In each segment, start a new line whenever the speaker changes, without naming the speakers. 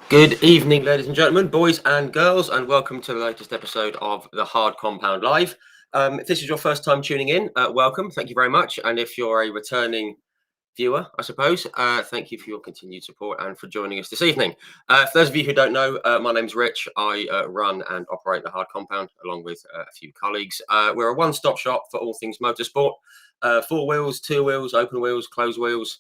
Good evening, ladies and gentlemen, boys and girls, and welcome to the latest episode of the Hard Compound Live. If this is your first time tuning in, welcome. Thank you very much. And if you're a returning viewer, I suppose, thank you for your continued support and for joining us this evening. For those of you who don't know, my name's Rich. I run and operate the Hard Compound along with a few colleagues. We're a one-stop shop for all things motorsport, 4 wheels, 2 wheels, open wheels, closed wheels.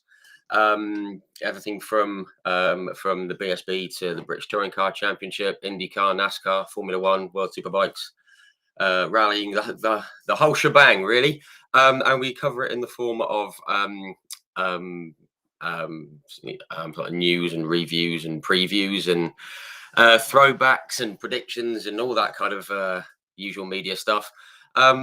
Everything from the BSB to the British Touring Car Championship, IndyCar, NASCAR, Formula One, World Superbikes, rallying, the whole shebang, really. And we cover it in the form of sort of news and reviews and previews and throwbacks and predictions and all that kind of usual media stuff.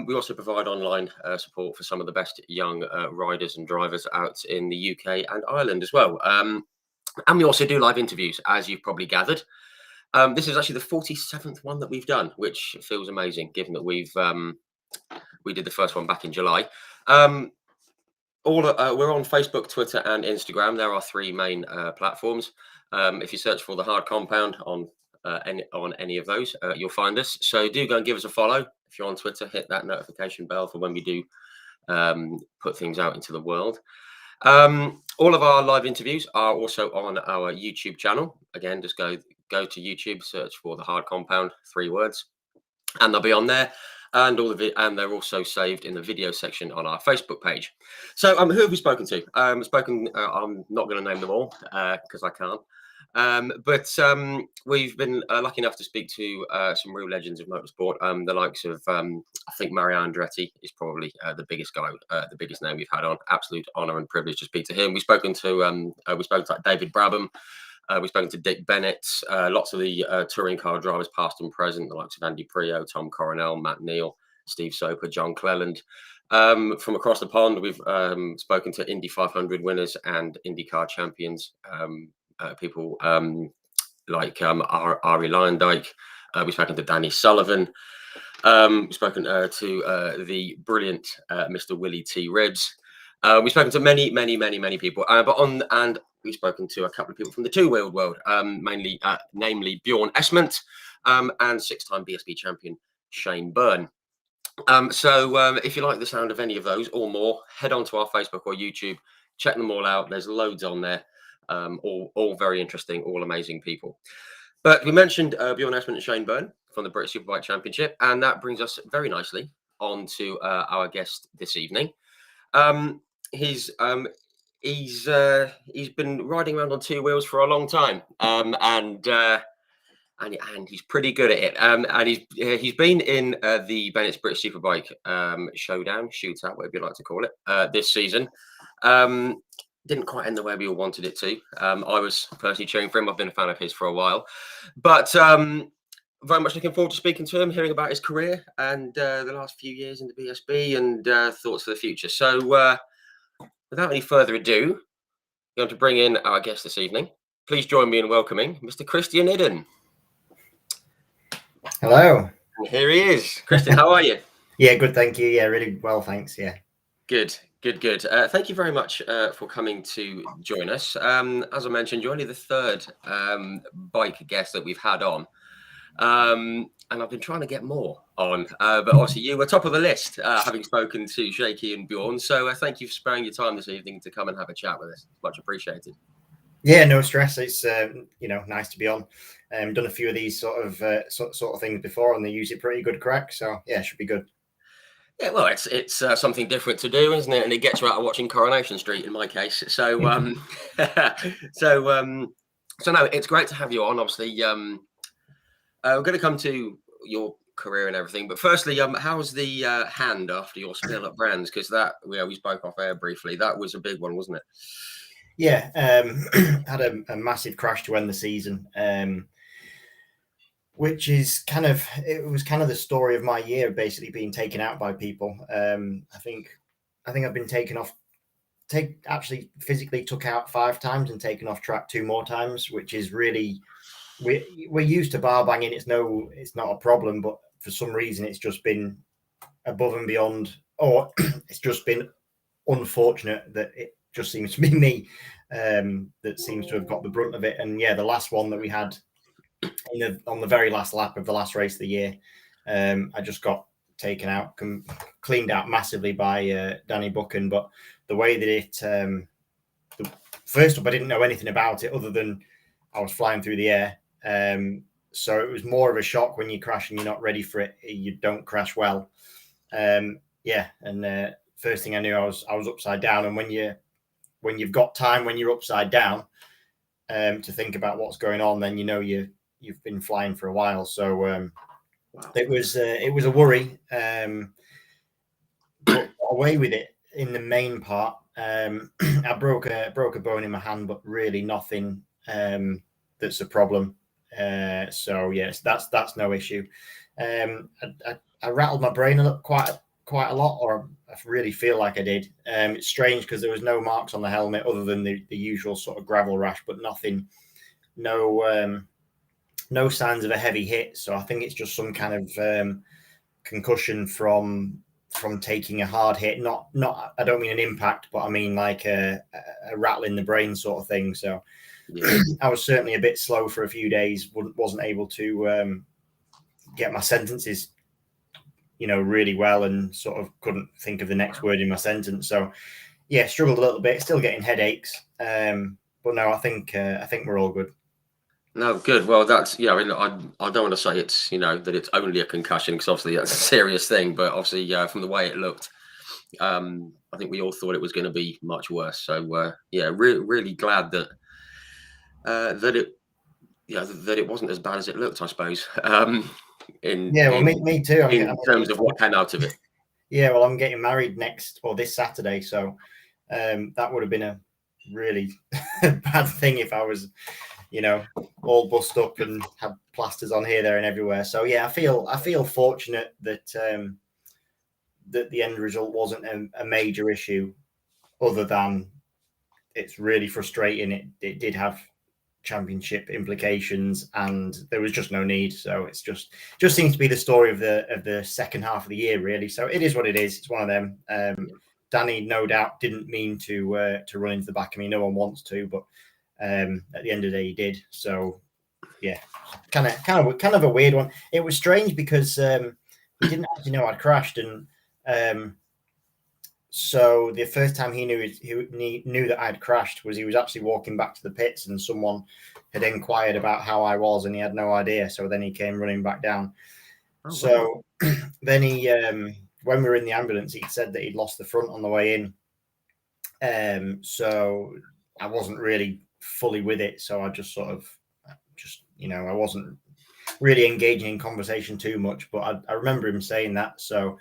We also provide online support for some of the best young riders and drivers out in the UK and Ireland as well. And we also do live interviews, as you've probably gathered. This is actually the 47th one that we've done, which feels amazing, given that we did the first one back in July. We're on Facebook, Twitter, and Instagram. There are 3 main platforms. If you search for the Hard Compound on any of those, you'll find us. So do go and give us a follow. If you're on Twitter, hit that notification bell for when we do put things out into the world. All of our live interviews are also on our YouTube channel. Again, just go to YouTube, search for the Hard Compound, 3 words, and they'll be on there. And and they're also saved in the video section on our Facebook page. So, who have we spoken to? I'm not going to name them all because I can't. But we've been lucky enough to speak to some real legends of motorsport. The likes of, I think Mario Andretti is probably the biggest guy, the biggest name we've had on. Absolute honour and privilege to speak to him. We've spoken to David Brabham. We've spoken to Dick Bennetts, lots of the touring car drivers, past and present, the likes of Andy Prio, Tom Coronel, Matt Neal, Steve Soper, John Cleland. From across the pond, we've spoken to Indy 500 winners and IndyCar champions, people like Ari Lyondike. We've spoken to Danny Sullivan. We've spoken to the brilliant Mr. Willie T. Ribbs. We've spoken to many people, and we've spoken to a couple of people from the two-wheeled world, namely Bjorn Esment and 6-time BSB champion Shane Byrne. So if you like the sound of any of those or more, head on to our Facebook or YouTube, check them all out. There's loads on there, all very interesting, all amazing people. But we mentioned Bjorn Esment and Shane Byrne from the British Superbike Championship, and that brings us very nicely on to our guest this evening. He's been riding around on 2 wheels for a long time, and he's pretty good at it. And he's been in the Bennetts British Superbike showdown, shootout, whatever you like to call it, this season. Didn't quite end the way we all wanted it to. I was personally cheering for him. I've been a fan of his for a while, but very much looking forward to speaking to him, hearing about his career and the last few years in the BSB and thoughts for the future. So without any further ado, I'm going to bring in our guest this evening. Please join me in welcoming Mr. Christian Iddon.
Hello.
And here he is. Christian, how are you?
Yeah, good, thank you. Yeah, really well, thanks. Yeah.
Good. Thank you very much for coming to join us. As I mentioned, you're only the 3rd bike guest that we've had on. And I've been trying to get more on, but obviously you were top of the list, having spoken to Shaky and Bjorn. So thank you for sparing your time this evening to come and have a chat with us. Much appreciated.
Yeah, no stress. It's nice to be on. Done a few of these sort of things before, and they usually pretty good crack. So yeah, it should be good.
Yeah, well, it's something different to do, isn't it? And it gets you out of watching Coronation Street in my case. So so no, it's great to have you on. Obviously, we're going to come to your career and everything, but firstly, how's the hand after your spill at Brands? Because we spoke off air briefly. That was a big one, wasn't it?
Yeah, had a massive crash to end the season, which is it was kind of the story of my year, basically being taken out by people. I think I've been actually physically took out 5 times and taken off track 2 more times, which is really, we're used to bar banging. It's not a problem, but for some reason it's just been above and beyond, or it's just been unfortunate that just seems to be me that seems to have got the brunt of it. And yeah, the last one that we had on the very last lap of the last race of the year, I just got taken out, cleaned out massively by Danny Buchan. But the way that it, first up, I didn't know anything about it other than I was flying through the air. So it was more of a shock when you crash and you're not ready for it. You don't crash well. Yeah, and first thing I knew, I was upside down. And when you've got time when you're upside down to think about what's going on, then you know you've been flying for a while. So wow. It was a worry, but away with it in the main part. I broke a bone in my hand, but really nothing that's a problem. So yes, that's no issue. I rattled my brain quite a lot, or I really feel like I did. It's strange because there was no marks on the helmet other than the usual sort of gravel rash, but nothing, no signs of a heavy hit. So I think it's just some kind of concussion from taking a hard hit. Not I don't mean an impact, but I mean like a rattle in the brain sort of thing. So yeah. I was certainly a bit slow for a few days. Wasn't able to get my sentences, really well, and sort of couldn't think of the next word in my sentence. So yeah, struggled a little bit. Still getting headaches. But no, I think we're all good.
No, good. Well, that's I mean, I don't want to say it's that it's only a concussion, because obviously that's a serious thing. But obviously, from the way it looked, I think we all thought it was going to be much worse. So yeah, really glad that that it wasn't as bad as it looked, I suppose.
Me too.
In terms of what came out of it.
Yeah, well, I'm getting married this Saturday, so that would have been a really bad thing if I was, all bust up and had plasters on here, there, and everywhere. So yeah, I feel fortunate that that the end result wasn't a major issue, other than it's really frustrating. It did have championship implications, and there was just no need. So it's just seems to be the story of the second half of the year, really. So it is what it is. It's one of them. Danny, no doubt, didn't mean to run into the back of me. No one wants to, but at the end of the day, he did. So yeah, kind of a weird one. It was strange because he didn't actually know I'd crashed, and so the first time he knew that I'd crashed was he was actually walking back to the pits, and someone had inquired about how I was, and he had no idea. So then he came running back down. Oh, so wow. Then he, when we were in the ambulance, he said that he'd lost the front on the way in. So I wasn't really fully with it. So I just sort of, I wasn't really engaging in conversation too much. But I remember him saying that. So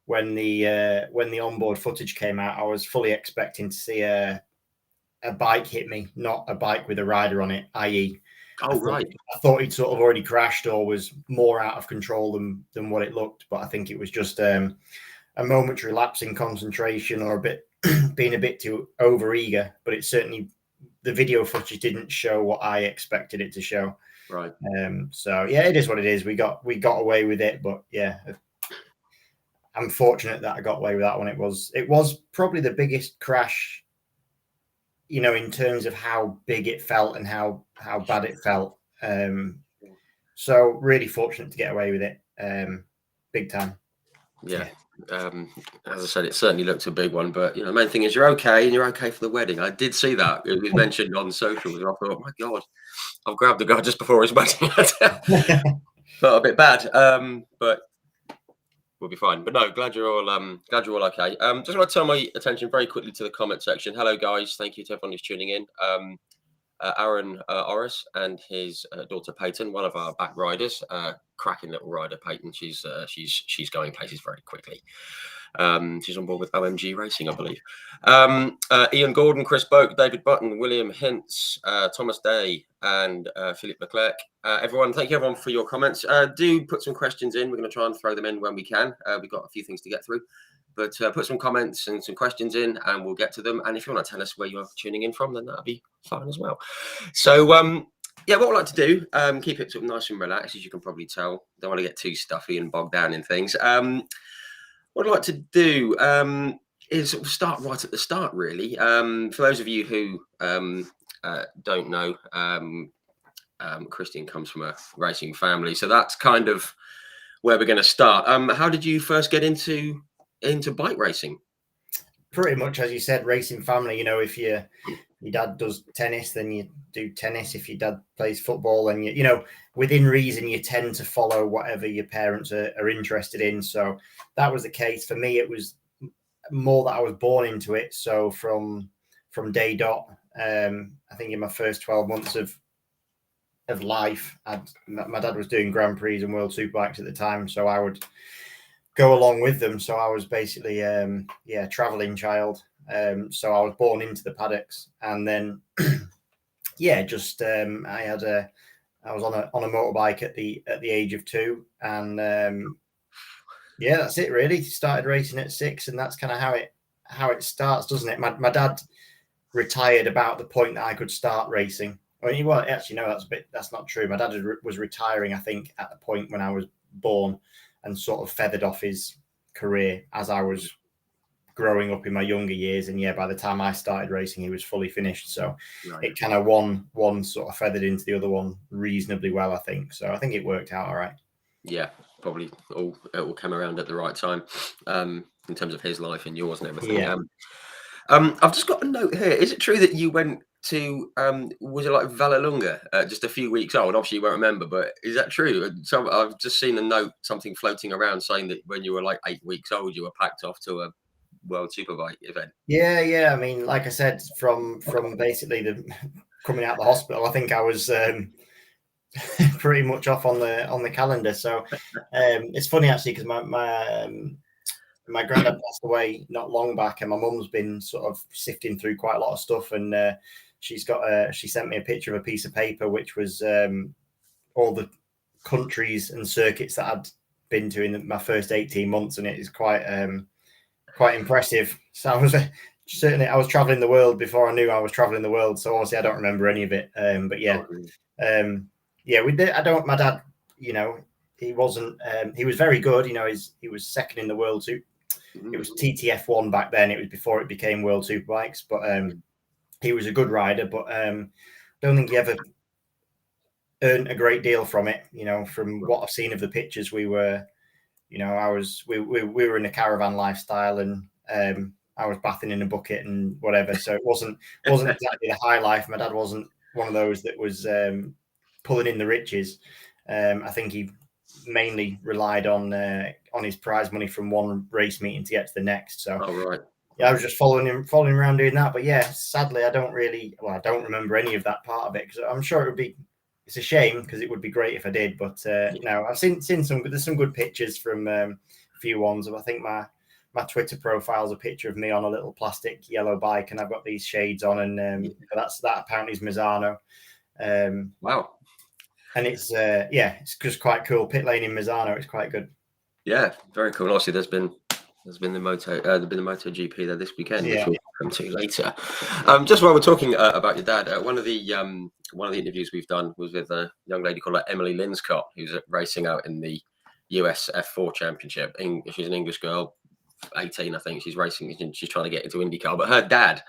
when the onboard footage came out, I was fully expecting to see a bike hit me, not a bike with a rider on it, i.e. I thought he'd sort of already crashed or was more out of control than what it looked. But I think it was just a momentary lapse in concentration, or being a bit too overeager. But it certainly, the video footage didn't show what I expected it to show.
Right.
So yeah, it is what it is. We got away with it, but yeah, I'm fortunate that I got away with that one. It was probably the biggest crash, in terms of how big it felt and how bad it felt. So really fortunate to get away with it, big time.
Yeah. As I said, it certainly looked a big one, but the main thing is you're okay, and you're okay for the wedding. I did see that it was mentioned on socials, and I thought, oh my God, I've grabbed the guy just before his wedding. Felt a bit bad, but we'll be fine. But no, glad you're all okay. Just want to turn my attention very quickly to the comment section. Hello guys, thank you to everyone who's tuning in. Aaron Orris and his daughter Peyton, one of our back riders, cracking little rider. Peyton, she's going places very quickly. She's on board with OMG Racing, I believe. Ian Gordon, Chris Boak, David Button, William Hintz, Thomas Day, and Philippe Leclerc. Everyone, thank you everyone for your comments. Do put some questions in. We're going to try and throw them in when we can. We've got a few things to get through. But put some comments and some questions in, and we'll get to them. And if you want to tell us where you're tuning in from, then that'll be fun as well. So, yeah, what I'd like to do, keep it sort of nice and relaxed, as you can probably tell. Don't want to get too stuffy and bogged down in things. What I'd like to do, is start right at the start, really. For those of you who don't know, Christian comes from a racing family, so that's kind of where we're going to start. How did you first get into bike racing?
Pretty much, as you said, racing family. You know, if your dad does tennis, then you do tennis. If your dad plays football, and you know, within reason, you tend to follow whatever your parents are interested in. So that was the case for me. It was more that I was born into it. So from day dot, I think in my first 12 months of life, my dad was doing Grand Prix and World Superbikes at the time, so I would go along with them. So I was basically traveling child. So I was born into the paddocks, and then I was on a motorbike at the age of 2, and that's it really. Started racing at 6, and that's kind of how it starts, doesn't it? My dad retired about the point that I could start racing. I mean, well, actually, no, that's not true. My dad was retiring, I think, at the point when I was born, and sort of feathered off his career as I was growing up in my younger years. And by the time I started racing, he was fully finished. So It kind of one sort of feathered into the other one reasonably well, I think. So I think it worked out all right.
Yeah, probably it all came around at the right time, in terms of his life and yours and everything.
Yeah.
I've just got a note here. Is it true that you went to was it like Vallelunga, just a few weeks old? Obviously you won't remember, but is that true? So I've just seen a note, something floating around saying that when you were like 8 weeks old, you were packed off to a World Superbike event.
Yeah. I mean, like I said, from basically coming out of the hospital, I think I was pretty much off on the calendar. So it's funny actually, because my granddad passed away not long back, and my mum's been sort of sifting through quite a lot of stuff, and she sent me a picture of a piece of paper which was all the countries and circuits that I'd been to in my first 18 months, and it is quite impressive. So I was traveling the world before I knew I was traveling the world. So obviously I don't remember any of it. But we did. My dad, you know, he wasn't. He was very good. You know, he was second in the world. It was TTF1 back then. It was before it became World Superbikes. But he was a good rider. But don't think he ever earned a great deal from it. You know, from what I've seen of the pictures, we were. You know, we were in a caravan lifestyle, and I was bathing in a bucket and whatever. So it wasn't exactly the high life. My dad wasn't one of those that was pulling in the riches. I think he mainly relied on his prize money from one race meeting to get to the next. So I was just following him around doing that. But sadly, I don't remember any of that part of it, because I'm sure it would be. It's a shame, because it would be great if I did, but no, I've seen there's some good pictures from a few ones. I think my Twitter profile is a picture of me on a little plastic yellow bike, and I've got these shades on, and that apparently is Misano.
Wow.
And it's just quite cool. Pit lane in Misano, it's quite good.
Yeah, very cool. Obviously, there's been the MotoGP there this weekend, which we'll come to later. Just while we're talking about your dad, one of the interviews we've done was with a young lady called Emily Linscott, who's racing out in the US F4 Championship. She's an English girl, 18, I think. She's racing. She's trying to get into IndyCar, but her dad,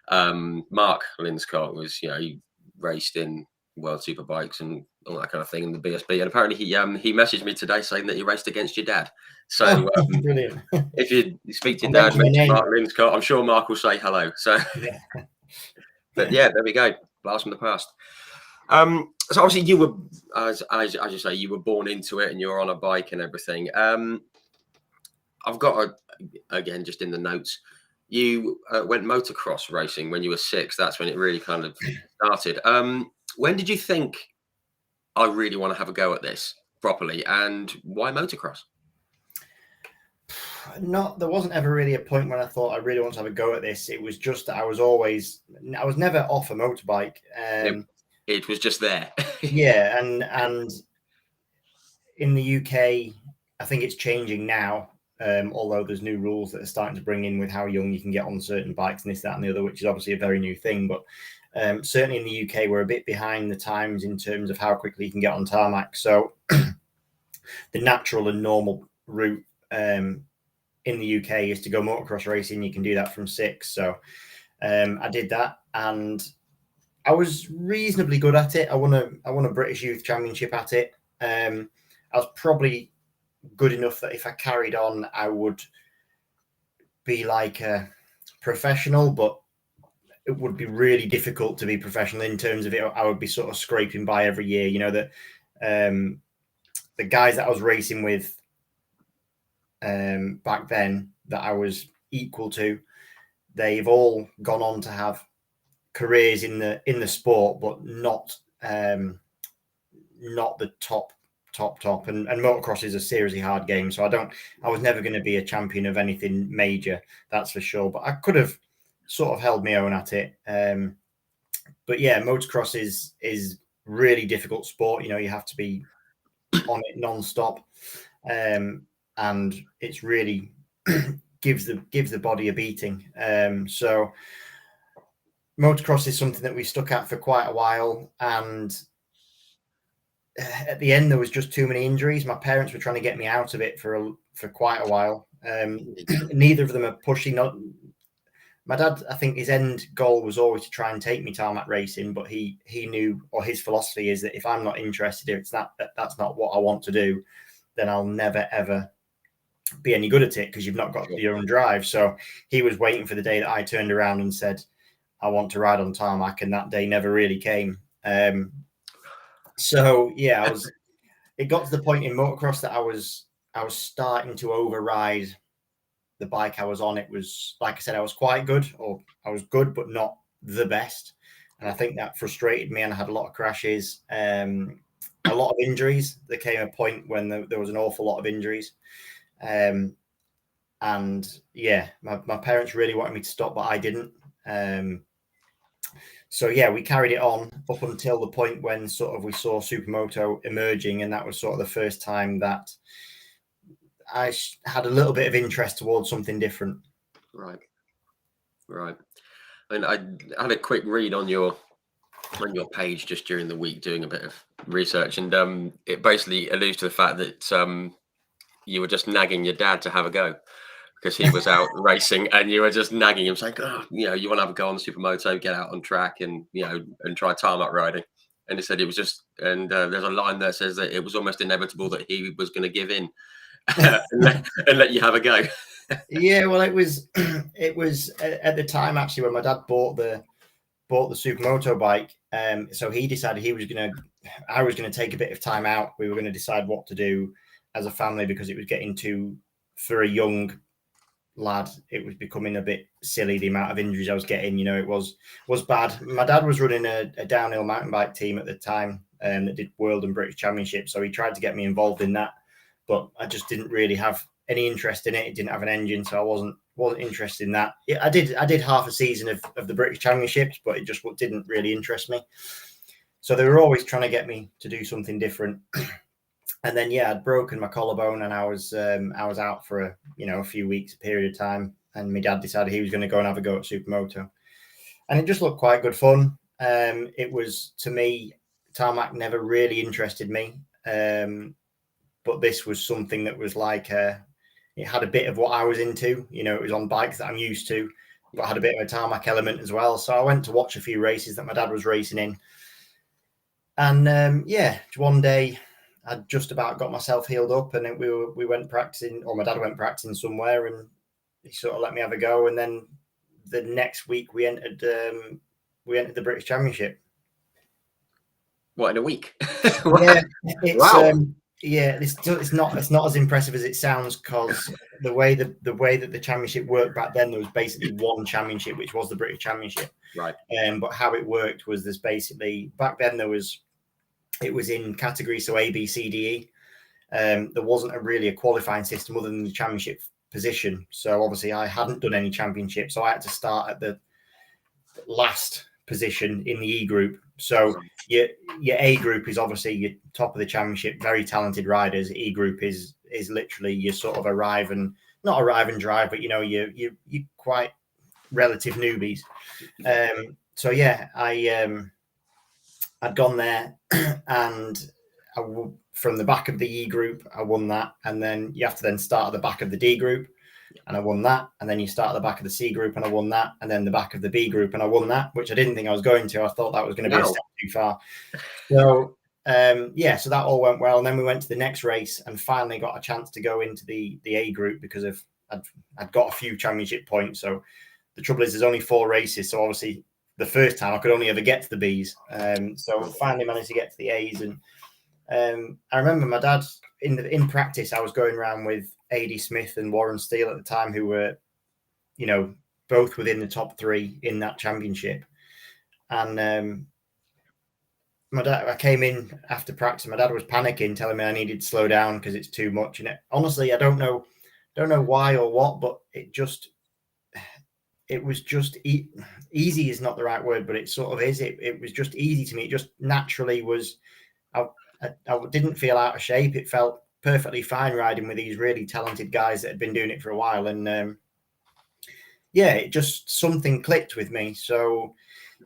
Mark Linscott, was he raced in World Superbikes and all that kind of thing in the BSB, and apparently he messaged me today saying that he raced against your dad. So
brilliant.
If you speak to your dad, Mark Linscott, I'm sure Mark will say hello. So but there we go, blast from the past. So obviously you were, as you say, you were born into it, and you're on a bike and everything. I've got again, just in the notes, you went motocross racing when you were 6. That's when it really kind of started. When did you think, I really want to have a go at this properly, and why motocross?
There wasn't ever really a point when I thought I really want to have a go at this. It was just that I was never off a motorbike.
It was just there.
and in the UK, I think it's changing now. Although there's new rules that are starting to bring in with how young you can get on certain bikes and this, that, and the other, which is obviously a very new thing. But certainly in the UK, we're a bit behind the times in terms of how quickly you can get on tarmac. So the natural and normal route in the UK is to go motocross racing. You can do that from 6. So I did that, and I was reasonably good at it. I won a British Youth Championship at it. I was probably good enough that if I carried on, I would be like a professional, but it would be really difficult to be professional in terms of it. I would be sort of scraping by every year. You know, that the guys that I was racing with back then that I was equal to, they've all gone on to have careers in the sport, but not the top. And motocross is a seriously hard game, so I was never going to be a champion of anything major, that's for sure. But I could have sort of held my own at it. But yeah, motocross is really difficult sport. You know, you have to be on it non-stop, and it's really gives the body a beating. So motocross is something that we stuck at for quite a while, and at the end there was just too many injuries. My parents were trying to get me out of it for quite a while. Neither of them are pushing. My dad, I think his end goal was always to try and take me tarmac racing, but he knew, or his philosophy is that if I'm not interested, if that's not what I want to do, then I'll never ever be any good at it, because you've not got your own drive. So he was waiting for the day that I turned around and said, I want to ride on tarmac, and that day never really came. So yeah, it got to the point in motocross that I was starting to override the bike I was on. It was, like I said, I was quite good, or I was good, but not the best. And I think that frustrated me, and I had a lot of crashes, a lot of injuries. There came a point when there was an awful lot of injuries. And yeah, my parents really wanted me to stop, but I didn't. So yeah, we carried it on up until the point when sort of we saw Supermoto emerging, and that was sort of the first time that I had a little bit of interest towards something different.
Right. And I had a quick read on your page just during the week, doing a bit of research, and it basically alludes to the fact that you were just nagging your dad to have a go, because he was out racing, and you were just nagging him, saying, "Oh, you know, you want to have a go on the Supermoto, get out on track, and and try tarmac riding." And he said it was just, and there's a line that says that it was almost inevitable that he was going to give in and let you have a go.
Yeah, well, it was at the time actually when my dad bought the Supermoto bike. So he decided I was gonna take a bit of time out. We were going to decide what to do as a family, because it was getting for a young lad, it was becoming a bit silly, the amount of injuries I was getting. You know, it was bad. My dad was running a downhill mountain bike team at the time, that did world and British championships. So he tried to get me involved in that, but I just didn't really have any interest in it. It didn't have an engine, so I wasn't interested in that. I did half a season of the British championships, but it just didn't really interest me. So they were always trying to get me to do something different. And then yeah, I'd broken my collarbone, and I was out for a few weeks period of time. And my dad decided he was going to go and have a go at Supermoto, and it just looked quite good fun. It was, to me, tarmac never really interested me, but this was something that was like it had a bit of what I was into. You know, it was on bikes that I'm used to, but had a bit of a tarmac element as well. So I went to watch a few races that my dad was racing in, and yeah, one day I'd just about got myself healed up, and we went practicing, or my dad went practicing somewhere, and he sort of let me have a go. And then the next week we entered the British Championship.
What, in a week?
Yeah,
Wow.
Yeah, it's not as impressive as it sounds, because the way that the championship worked back then, there was basically one championship, which was the British Championship.
Right.
But how it worked was, there's basically, back then it was in categories, so A, B, C, D, E. There wasn't really a qualifying system other than the championship position. So obviously I hadn't done any championship, so I had to start at the last position in the E group. So your A group is obviously your top of the championship, very talented riders. E group is literally your sort of not arrive and drive, but you're quite relative newbies. So yeah, I'd gone there, and from the back of the E group, I won that, and then you have to then start at the back of the D group. and I won that. And then you start at the back of the C group, and I won that. And then the back of the B group, and I won that, which I didn't think I was going to. I thought that was going to be a step too far. So so that all went well. And then we went to the next race and finally got a chance to go into the A group because I'd got a few championship points. So the trouble is there's only 4 races. So obviously the first time I could only ever get to the Bs. So finally managed to get to the A's. And I remember my dad in practice, I was going around with A.D. Smith and Warren Steele at the time, who were, both within the top 3 in that championship. And my dad, I came in after practice. My dad was panicking, telling me I needed to slow down because it's too much. And honestly, I don't know why or what, but it was just easy is not the right word, but it sort of is. It was just easy to me. It just naturally was. I didn't feel out of shape. It felt perfectly fine riding with these really talented guys that had been doing it for a while. And it just something clicked with me. So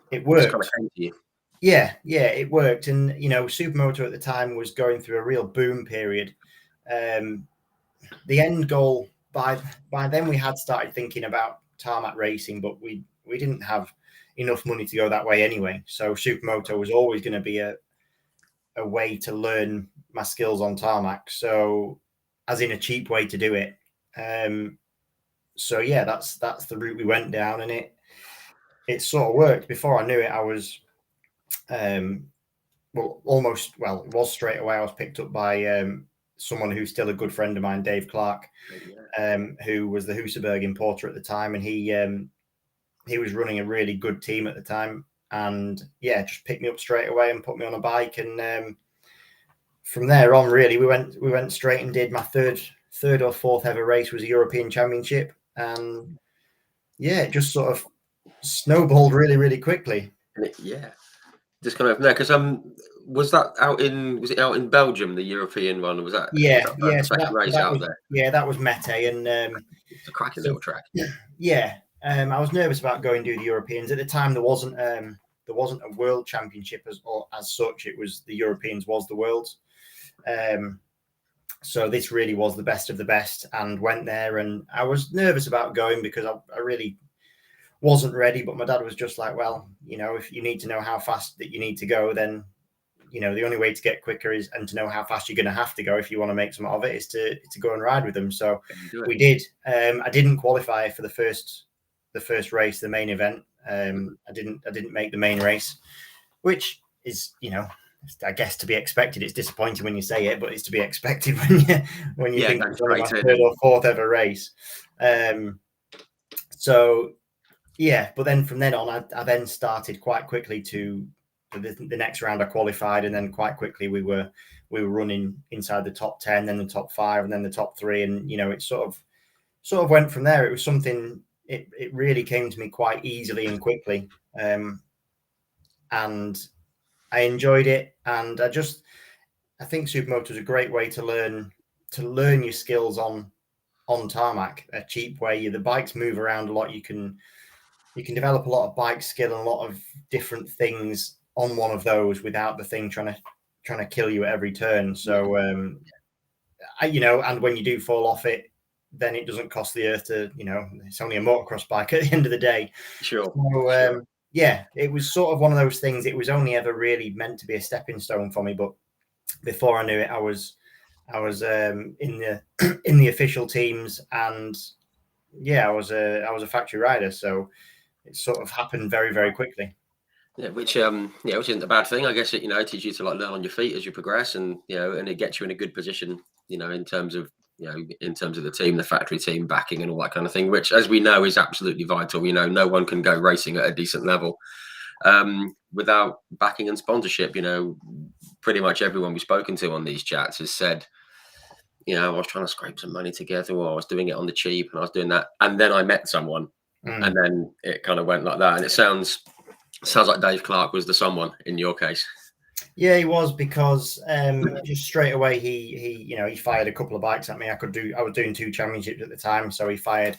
it worked.
Just kind of came to you.
Yeah, it worked. And, Supermoto at the time was going through a real boom period. The end goal, by then we had started thinking about tarmac racing, but we didn't have enough money to go that way anyway. So Supermoto was always going to be a way to learn my skills on tarmac. So as in a cheap way to do it. That's the route we went down, and it sort of worked. Before I knew it, I was it was straight away. I was picked up by someone who's still a good friend of mine, Dave Clark, who was the Husaberg importer at the time, and he was running a really good team at the time, and just picked me up straight away and put me on a bike, and from there on, really, we went straight and did my third or fourth ever race was a European Championship, and it just sort of snowballed really, really quickly.
Just kind of there, because was it out in Belgium, the European one? Was that the race out there?
Yeah, that was Mete, and
it's a cracking little track.
I was nervous about going to do the Europeans at the time. There wasn't a world championship as such. It was the Europeans was the worlds. So this really was the best of the best, and went there, and I was nervous about going because I really wasn't ready, but my dad was just like, well, if you need to know how fast that you need to go, then the only way to get quicker is and to know how fast you're going to have to go if you want to make some of it is to go and ride with them. So we did. I didn't qualify for the first race, the main event. I didn't make the main race, which is I guess to be expected. It's disappointing when you say it, but it's to be expected when you think it's my third or fourth ever race. But then from then on, I then started quite quickly to the next round. I qualified, and then quite quickly we were running inside the top 10, then the top 5, and then the top 3, and it sort of went from there. It was something. It really came to me quite easily and quickly, and I enjoyed it. And I think Supermoto is a great way to learn your skills on tarmac, a cheap way. The bikes move around a lot. You can develop a lot of bike skill and a lot of different things on one of those without the thing trying to kill you at every turn. So, and when you do fall off it, then it doesn't cost the earth to, it's only a motocross bike at the end of the day.
Sure.
So, it was sort of one of those things. It was only ever really meant to be a stepping stone for me. But before I knew it, I was in the official teams, and I was a factory rider. So it sort of happened very, very quickly.
Yeah, which isn't a bad thing. I guess it teaches you to learn on your feet as you progress, and and it gets you in a good position, in terms of the team, the factory team backing and all that kind of thing, which, as we know, is absolutely vital. No one can go racing at a decent level without backing and sponsorship. Pretty much everyone we've spoken to on these chats has said, I was trying to scrape some money together, or I was doing it on the cheap, and I was doing that, and then I met someone, and then it kind of went like that. And it sounds like Dave Clark was the someone in your case.
Yeah, he was, because just straight away he fired a couple of bikes at me. I was doing 2 championships at the time, so he fired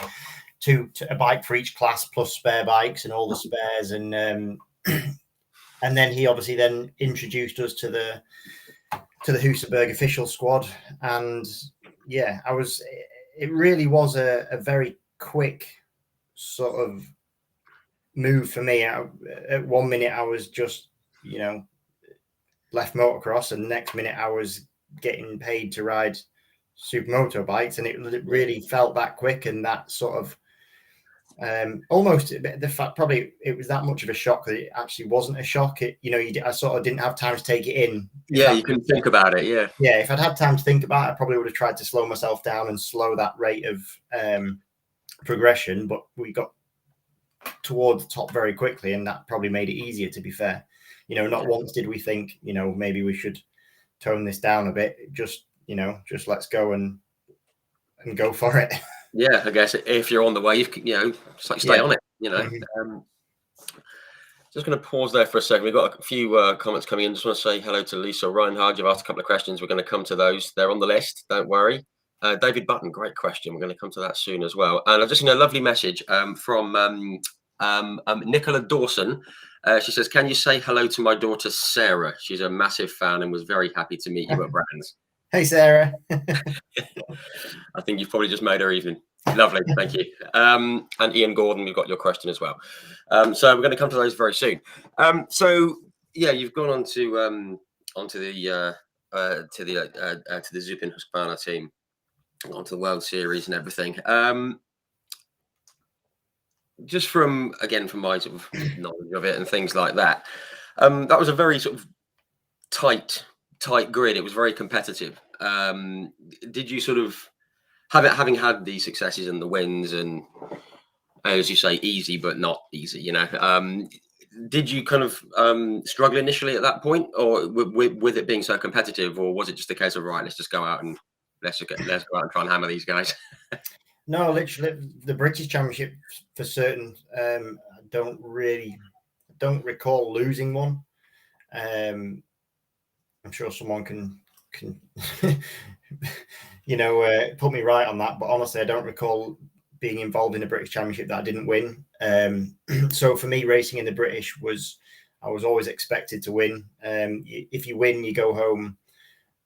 a bike for each class plus spare bikes and all the spares, and then he obviously then introduced us to the Husaberg official squad, and it really was a very quick sort of move for me. At 1 minute, I was just, left motocross, and the next minute I was getting paid to ride supermoto bikes, and it really felt that quick, and that sort of almost the fact probably it was that much of a shock that it actually wasn't a shock. I sort of didn't have time to take it in.
You couldn't think about it.
Yeah, if I'd had time to think about it, I probably would have tried to slow myself down and slow that rate of progression. But we got towards the top very quickly, and that probably made it easier, to be fair. Not once did we think, maybe we should tone this down a bit. Just let's go and go for it.
Yeah, I guess if you're on the wave, just like stay on it.
Mm-hmm.
Just going to pause there for a second. We've got a few comments coming in. Just want to say hello to Lisa Reinhard. You've asked a couple of questions. We're going to come to those. They're on the list. Don't worry. David Button, great question. We're going to come to that soon as well. And I've just seen a lovely message from Nicola Dawson. She says, "Can you say hello to my daughter Sarah? She's a massive fan and was very happy to meet you at Brands."
Hey, Sarah.
I think you've probably just made her evening. Lovely, thank you. And Ian Gordon, we've got your question as well. So we're going to come to those very soon. So yeah, you've gone on to the Zuppin Husqvarna team, onto the World Series and everything. Just from my sort of knowledge of it and things like that, that was a very sort of tight grid. It was very competitive. Did you sort of having had the successes and the wins, and as you say, easy but not easy, did you kind of struggle initially at that point, or with it being so competitive, or was it just a case of, right, let's just go out and let's go out and try and hammer these guys?
No, literally, the British Championship for certain. I don't recall losing one. I'm sure someone can put me right on that, but honestly, I don't recall being involved in a British Championship that I didn't win. So for me, racing in the British I was always expected to win. If you win, you go home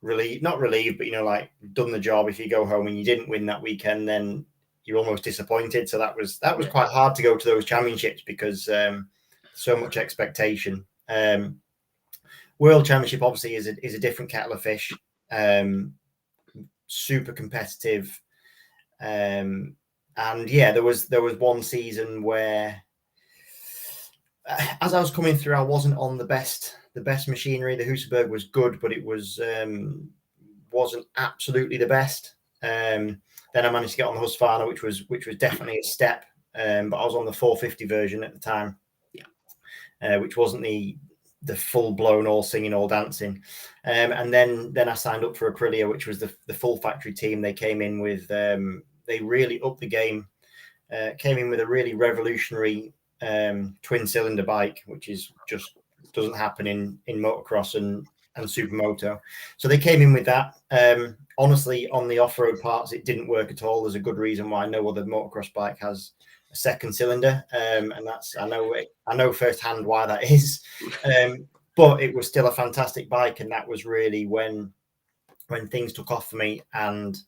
not relieved, but like done the job. If you go home and you didn't win that weekend, then you're almost disappointed. So that was quite hard to go to those championships because so much expectation. World Championship obviously is a different kettle of fish. Super competitive, and yeah, there was one season where, as I was coming through, I wasn't on the best machinery. The Husaberg was good, but it wasn't absolutely the best. Then I managed to get on the Husqvarna, which was definitely a step. But I was on the 450 version at the time, which wasn't the full blown all singing, all dancing. And then I signed up for Aprilia, which was the full factory team. They came in with they really upped the game. Came in with a really revolutionary twin cylinder bike, which is just doesn't happen in motocross and supermoto. So they came in with that. Honestly, on the off-road parts, it didn't work at all. There's a good reason why no other motocross bike has a second cylinder, and that's I know firsthand why that is. But it was still a fantastic bike, and that was really when things took off for me. And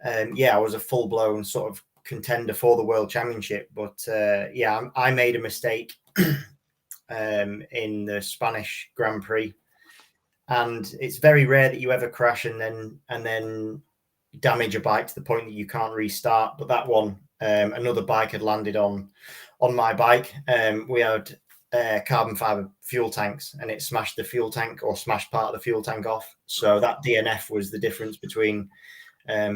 I was a full-blown sort of contender for the World Championship. But I made a mistake in the Spanish Grand Prix. And it's very rare that you ever crash and then damage a bike to the point that you can't restart. But that one, another bike had landed on my bike. We had carbon fiber fuel tanks, and it smashed the fuel tank, or smashed part of the fuel tank off. So that DNF was the difference between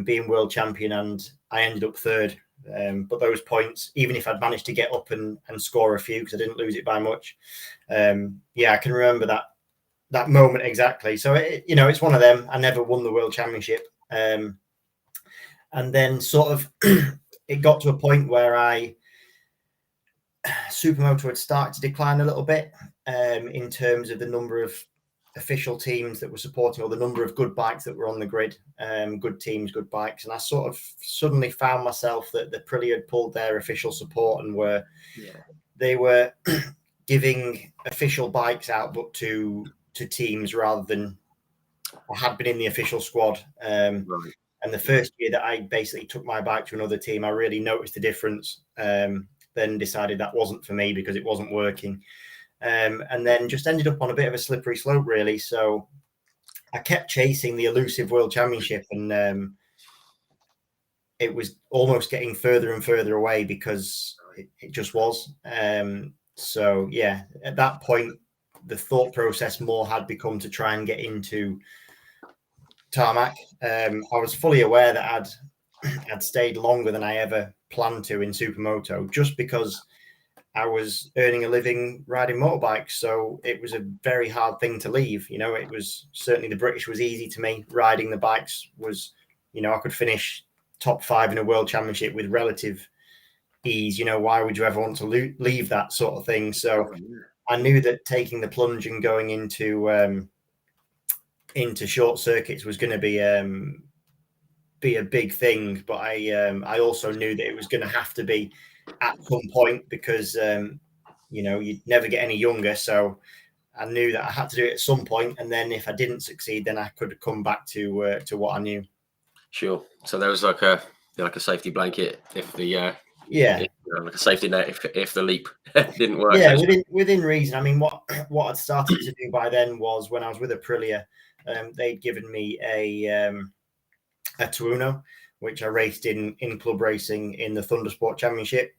being world champion, and I ended up third. But those points, even if I'd managed to get up and score a few, because I didn't lose it by much, I can remember that moment exactly. So it's one of them. I never won the World Championship, and then sort of it got to a point where supermoto had started to decline a little bit in terms of the number of official teams that were supporting, or the number of good bikes that were on the grid, good teams, good bikes. And I sort of suddenly found myself that the Aprilia had pulled their official support and they were giving official bikes out, but to teams rather than I had been in the official squad.
Right.
And the first year that I basically took my bike to another team, I really noticed the difference. Then decided that wasn't for me because it wasn't working. And then just ended up on a bit of a slippery slope, really. So I kept chasing the elusive World Championship, and it was almost getting further and further away because it just was. So yeah, at that point, the thought process more had become to try and get into tarmac. I was fully aware that I'd stayed longer than I ever planned to in Supermoto, just because I was earning a living riding motorbikes. So it was a very hard thing to leave. You know, it was certainly, the British was easy to me. Riding the bikes was, you know, I could finish top 5 in a world championship with relative ease. You know, why would you ever want to leave that sort of thing? So I knew that taking the plunge and going into short circuits was going to be a big thing, but I also knew that it was going to have to be at some point, because you know, you'd never get any younger. So I knew that I had to do it at some point, and then if I didn't succeed, then I could come back to what I knew.
Sure. So there was like a safety blanket if the like a safety net if the leap didn't work.
Yeah, within reason. I mean, what I'd started to do by then was, when I was with Aprilia, they'd given me a Tuono, which I raced in club racing in the Thundersport Championship,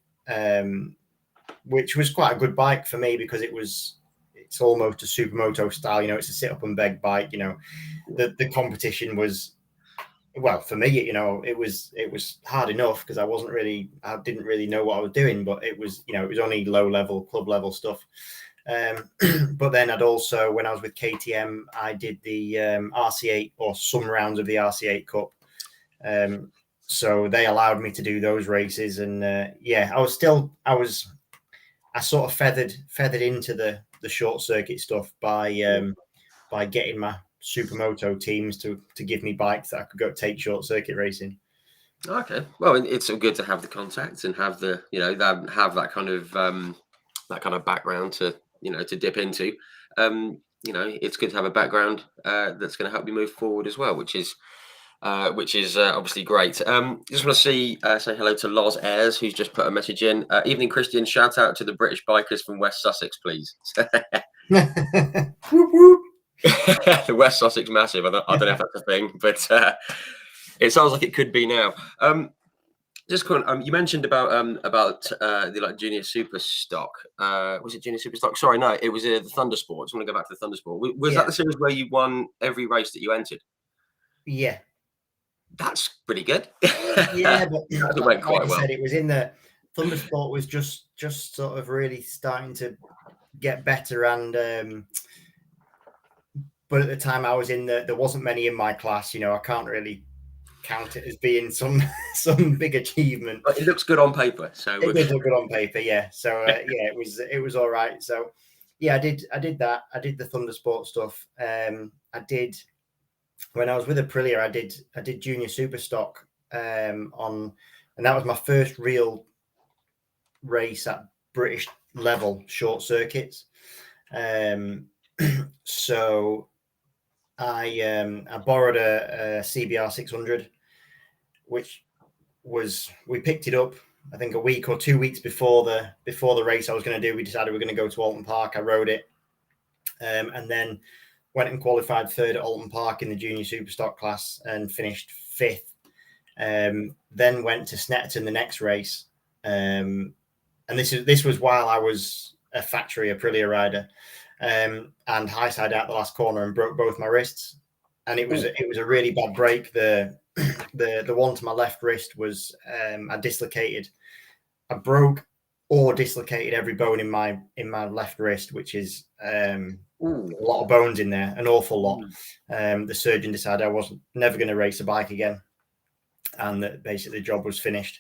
which was quite a good bike for me because it's almost a Supermoto style. You know, it's a sit up and beg bike. You know, the competition was, well, for me, you know, it was hard enough because I didn't really know what I was doing, but it was, you know, it was only low level, club level stuff. But then I'd also, when I was with KTM, I did the RC8, or some rounds of the RC8 Cup. So they allowed me to do those races, and I sort of feathered into the short circuit stuff by getting my Supermoto teams to give me bikes that I could go take short circuit racing.
Okay, well, it's good to have the contacts and have the, you know, have that kind of background to, you know, to dip into. You know, it's good to have a background that's going to help you move forward as well, which is obviously great. Just want to say hello to Loz Ayres, who's just put a message in. Evening, Christian. Shout out to the British bikers from West Sussex, please.
Whoop, whoop.
The West Sussex massive. I don't know if that's a thing, but it sounds like it could be now. You mentioned about the like junior super stock. Was it junior super stock? Sorry, no, it was the Thundersport. I just want to go back to the Thundersport. Was that the series where you won every race that you entered?
Yeah.
That's pretty good.
Yeah, but
it went quite well.
It was in the Thundersport was just sort of really starting to get better, and but at the time I was in there wasn't many in my class. You know, I can't really count it as being some big achievement.
But it looks good on paper, so
it does look good on paper. Yeah, so it was all right. So yeah, I did that. I did the Thundersport stuff. I did. When I was with Aprilia, I did junior super stock and that was my first real race at British level short circuits. So I borrowed a CBR 600, which we picked it up, I think a week or 2 weeks before the race I was going to do. We decided we're going to go to Alton Park. I rode it, and then went and qualified third at Alton Park in the junior superstock class and finished fifth. Then went to Snetterton the next race, and this was while I was a factory Aprilia rider, and high side out the last corner and broke both my wrists, and it was a really bad break. The one to my left wrist was I dislocated. I broke or dislocated every bone in my left wrist, which is a lot of bones in there, an awful lot. The surgeon decided I wasn't never going to race a bike again, and that basically the job was finished.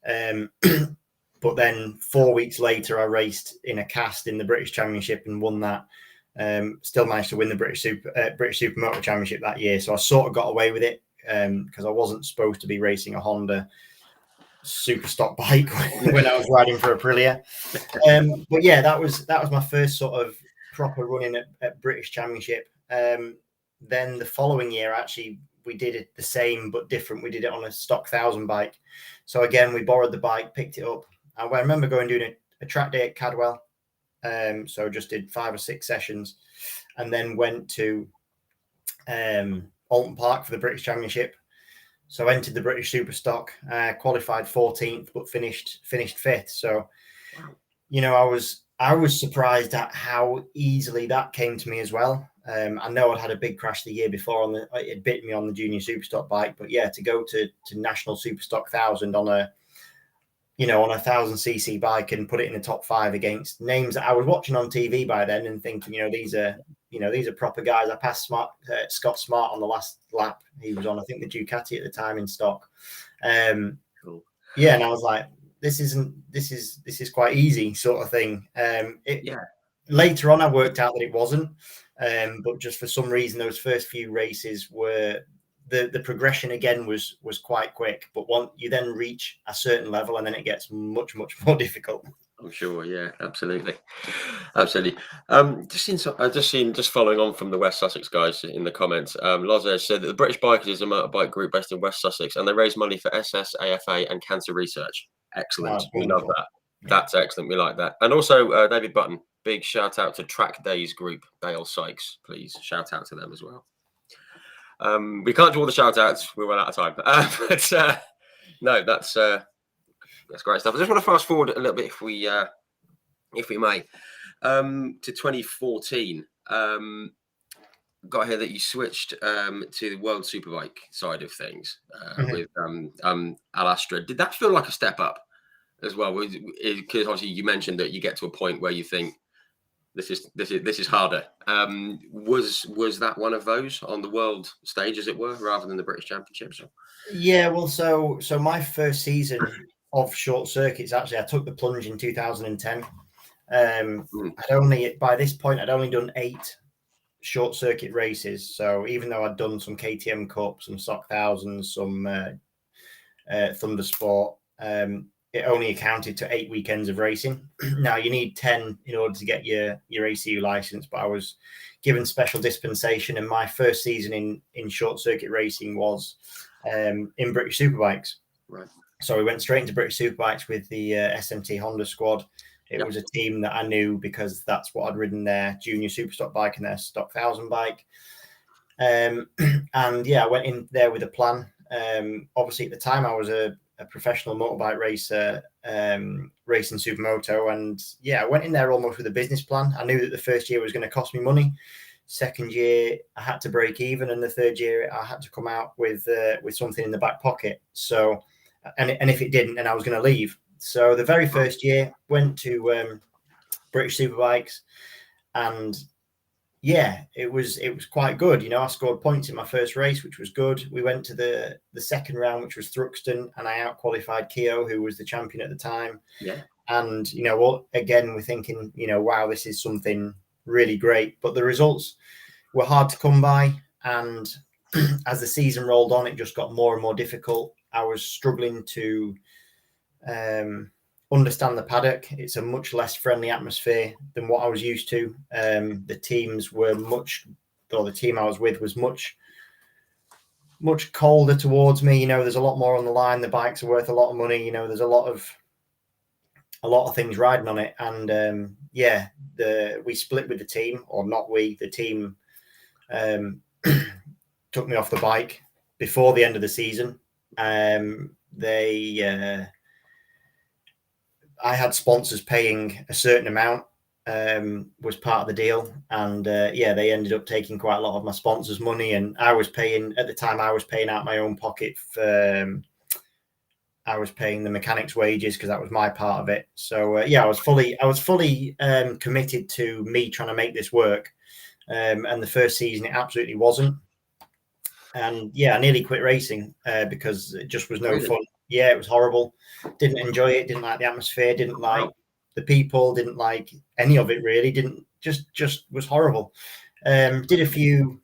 But then 4 weeks later, I raced in a cast in the British Championship and won that. Still managed to win the British Supermoto Championship that year, so I sort of got away with it because I wasn't supposed to be racing a Honda super stock bike when I was riding for Aprilia. But yeah, that was my first sort of proper running at British Championship. Then the following year, I actually we did it the same but different. We did it on a stock 1,000 bike. So again, we borrowed the bike, picked it up. I remember going doing a track day at Cadwell. So just did 5 or 6 sessions, and then went to Alton Park for the British Championship. So entered the British Super Stock, qualified 14th, but finished 5th. So, I was surprised at how easily that came to me as well. I know I'd had a big crash the year before it bit me on the junior Superstock bike, but yeah, to go to National Superstock 1,000 on a 1,000cc bike and put it in the top 5 against names that I was watching on TV by then and thinking, these are proper guys. I passed Scott Smart on the last lap. He was on, I think, the Ducati at the time in stock.
Cool.
Yeah, and I was like, this is quite easy sort of thing. Later on, I worked out that it wasn't, but just for some reason, those first few races were the progression again was quite quick. But once you then reach a certain level, and then it gets much more difficult.
I'm sure, yeah, absolutely. Just following on from the West Sussex guys in the comments, Loz said that the British Bikers is a motorbike group based in West Sussex, and they raise money for SS, AFA, and cancer research. Excellent, we love that. That's excellent, we like that. And also, David Button, big shout out to Track Days group, Dale Sykes, please shout out to them as well. We can't do all the shout outs; we run out of time. No, that's great stuff. I just want to fast forward a little bit, if we may, to 2014. Got here that you switched to the World Superbike side of things with Alastra. Did that feel like a step up as well? Because obviously you mentioned that you get to a point where you think this is harder. Was that one of those on the world stage, as it were, rather than the British Championships?
Yeah, well, so my first season of short circuits, actually, I took the plunge in 2010. By this point, I'd only done 8 short circuit races. So even though I'd done some KTM Cup, some SOC 1000s, some Thunder Sport, it only accounted to 8 weekends of racing. Now you need 10 in order to get your ACU license, but I was given special dispensation, and my first season in short circuit racing was in British Superbikes.
Right.
So we went straight into British Superbikes with the SMT Honda squad. It was a team that I knew because that's what I'd ridden their junior Superstock bike and their stock 1,000 bike. And yeah, I went in there with a plan. Obviously, at the time, I was a professional motorbike racer, racing supermoto. And yeah, I went in there almost with a business plan. I knew that the first year was going to cost me money. Second year, I had to break even. And the third year, I had to come out with something in the back pocket. So, and if it didn't, then I was going to leave. So the very first year, went to British Superbikes, and yeah, it was quite good. I scored points in my first race, which was good. We went to the second round, which was Thruxton, and I outqualified Keogh, who was the champion at the time.
Yeah.
And again, we're thinking, wow, this is something really great. But the results were hard to come by, and as the season rolled on, it just got more and more difficult. I was struggling to understand the paddock. It's a much less friendly atmosphere than what I was used to. The teams were the team I was with was much colder towards me. There's a lot more on the line. The bikes are worth a lot of money. There's a lot of things riding on it. And we split with the team, or not we. The team took me off the bike before the end of the season. I had sponsors paying a certain amount, was part of the deal. And they ended up taking quite a lot of my sponsors' money. And I was paying out my own pocket I was paying the mechanics' wages because that was my part of it. So I was fully committed to me trying to make this work. And the first season, it absolutely wasn't. And I nearly quit racing because it just was no fun. Yeah, it was horrible. Didn't enjoy it. Didn't like the atmosphere. Didn't like the people. Didn't like any of it really. Just was horrible. Did a few.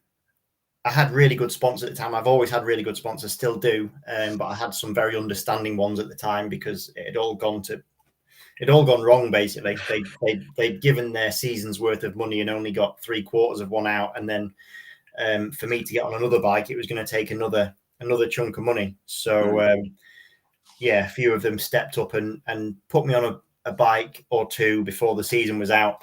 I had really good sponsors at the time. I've always had really good sponsors, still do. But I had some very understanding ones at the time because it had all gone wrong. Basically, they'd given their season's worth of money and only got 3/4 of one out, and then for me to get on another bike, it was going to take another chunk of money. So a few of them stepped up and put me on a bike or two before the season was out.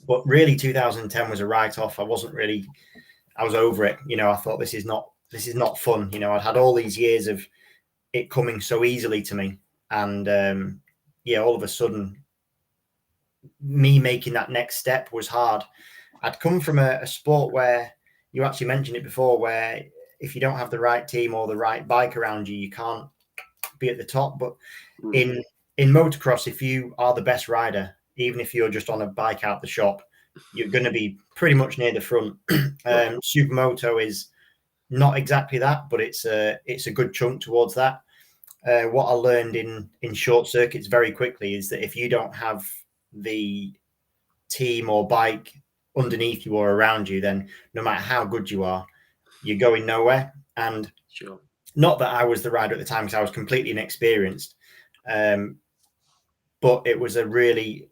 But really, 2010 was a write-off. I was over it. I thought this is not fun. I'd had all these years of it coming so easily to me, and all of a sudden, me making that next step was hard. I'd come from a sport where you actually mentioned it before, where if you don't have the right team or the right bike around you, you can't be at the top. But in motocross, if you are the best rider, even if you're just on a bike out the shop, you're going to be pretty much near the front. Supermoto is not exactly that, but it's a good chunk towards that. What I learned in short circuits very quickly is that if you don't have the team or bike underneath you or around you, then no matter how good you are, you're going nowhere. And not that I was the rider at the time, because I was completely inexperienced, but it was a really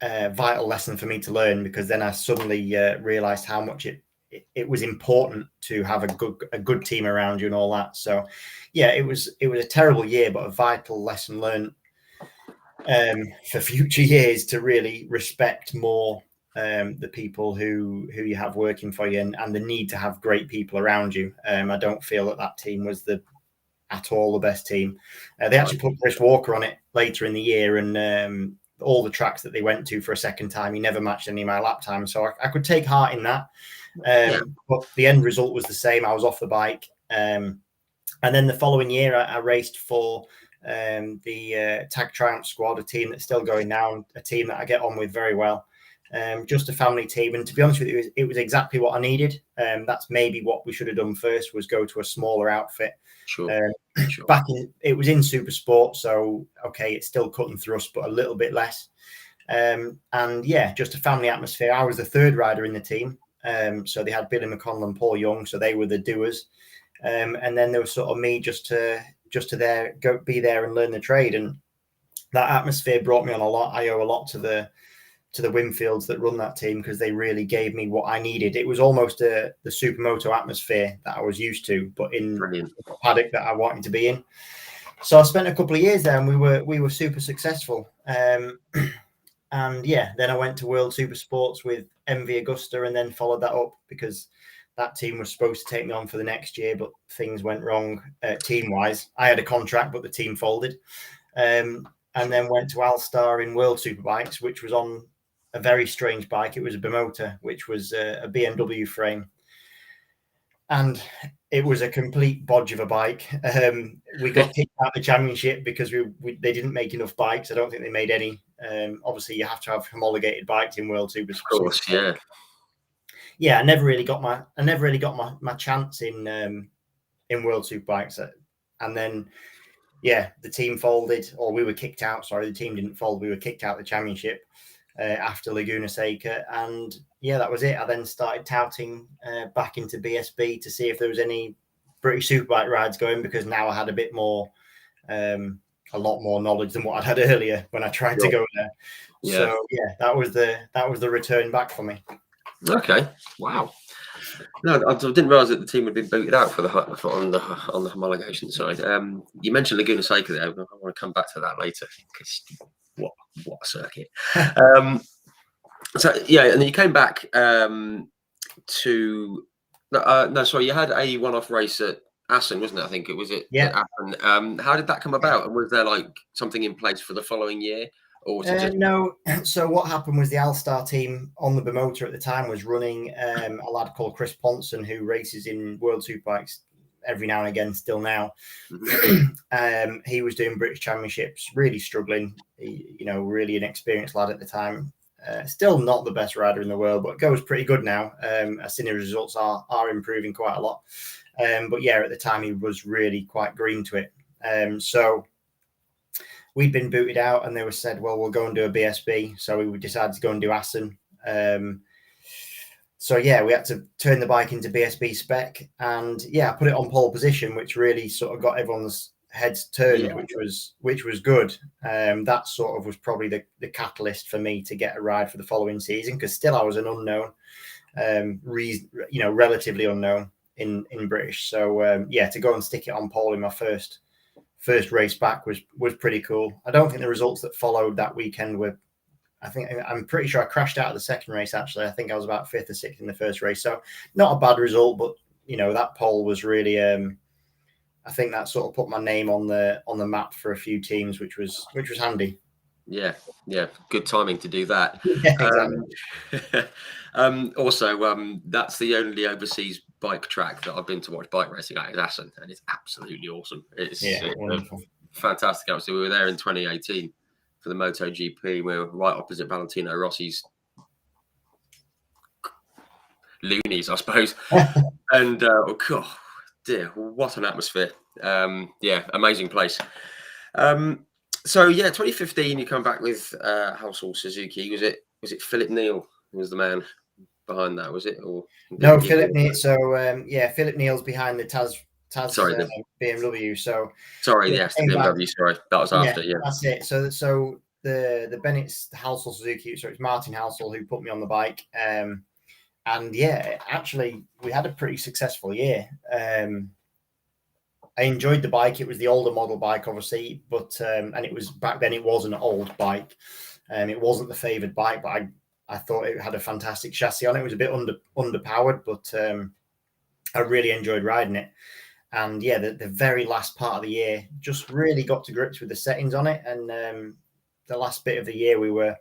vital lesson for me to learn, because then I suddenly realized how much it was important to have a good team around you and all that. So it was a terrible year, but a vital lesson learned for future years, to really respect more the people who you have working for you, and the need to have great people around you. I don't feel that team was at all the best team. They actually put Chris Walker on it later in the year, and all the tracks that they went to for a second time, he never matched any of my lap time. So I could take heart in that. But the end result was the same. I was off the bike. And then the following year, I raced for the Tag Triumph squad, a team that's still going now, a team that I get on with very well. Just a family team. And to be honest with you, it was exactly what I needed. That's maybe what we should have done first, was go to a smaller outfit.
Sure.
It was in super sport, so okay, it's still cut and thrust, but a little bit less. And just a family atmosphere. I was the third rider in the team, so they had Billy McConnell and Paul Young, so they were the doers. And then there was sort of me just to be there and learn the trade. And that atmosphere brought me on a lot. I owe a lot to the Winfields that run that team, because they really gave me what I needed. It was almost the Supermoto atmosphere that I was used to, but in the paddock that I wanted to be in. So I spent a couple of years there, and we were super successful. And then I went to World Super Sports with MV Augusta, and then followed that up, because that team was supposed to take me on for the next year, but things went wrong team-wise. I had a contract, but the team folded. And then went to Alstar in World Superbikes, which was on a very strange bike. It was a Bimotor, which was a BMW frame. And it was a complete bodge of a bike. We got kicked out of the championship because they didn't make enough bikes. I don't think they made any. Obviously, you have to have homologated bikes in World Super Sports.
Of course, yeah.
Yeah, I never really got my chance in World Superbikes. And then the team folded, or we were kicked out. Sorry, the team didn't fold. We were kicked out of the championship after Laguna Seca. And that was it. I then started touting back into BSB to see if there was any British Superbike rides going, because now I had a bit more, a lot more knowledge than what I'd had earlier when I tried to go there. Yeah. So that was the return back for me.
Okay. Wow. No, I didn't realise that the team had been booted out on the homologation side. You mentioned Laguna Seca there. I want to come back to that later, because what a circuit. And then you came back to you had a one-off race at Assen, wasn't it? I think it was it.
Yeah.
Assen. How did that come about? And was there something in place for the following year? Or was it just...
No. So what happened was the Alstar team on the Bimotor at the time was running a lad called Chris Ponson, who races in World Superbikes every now and again, still now. He was doing British Championships, really struggling. Really inexperienced lad at the time. Still not the best rider in the world, but goes pretty good now. I've seen his results are improving quite a lot. But at the time he was really quite green to it. So we'd been booted out, and they were said, well, we'll go and do a BSB. So we decided to go and do Assen. We had to turn the bike into BSB spec, and I put it on pole position, which really sort of got everyone's heads turned, which was good. That sort of was probably the catalyst for me to get a ride for the following season, because still I was an unknown. relatively unknown in British. So to go and stick it on pole in my first race back was pretty cool. I don't think the results that followed that weekend were. I'm pretty sure I crashed out of the second race. Actually, I think I was about 5th or 6th in the first race, so not a bad result. But that pole was really. I think that sort of put my name on the map for a few teams, which was handy.
Yeah, good timing to do that.
Yeah, exactly.
Also, that's the only overseas bike track that I've been to watch bike racing at, is Assen, and it's absolutely awesome. It's
wonderful,
fantastic. Obviously, we were there in 2018 for the MotoGP. We were right opposite Valentino Rossi's loonies, I suppose. And God, dear, what an atmosphere! Amazing place. So 2015, you come back with Household Suzuki. Was it Philip Neal who was the man behind that? Was it, or
no? Philip Neal. So Philip Neal's behind the Taz BMW. So
yes, the BMW. Sorry, that was after. Yeah,
that's it. So the Bennetts, the Household Suzuki. So it's Martin Household who put me on the bike. And actually, we had a pretty successful year. I enjoyed the bike. It was the older model bike, obviously, but and it was back then. It was an old bike. It wasn't the favoured bike, but I thought it had a fantastic chassis on it. It was a bit underpowered, but I really enjoyed riding it. And the very last part of the year, just really got to grips with the settings on it. And the last bit of the year, we were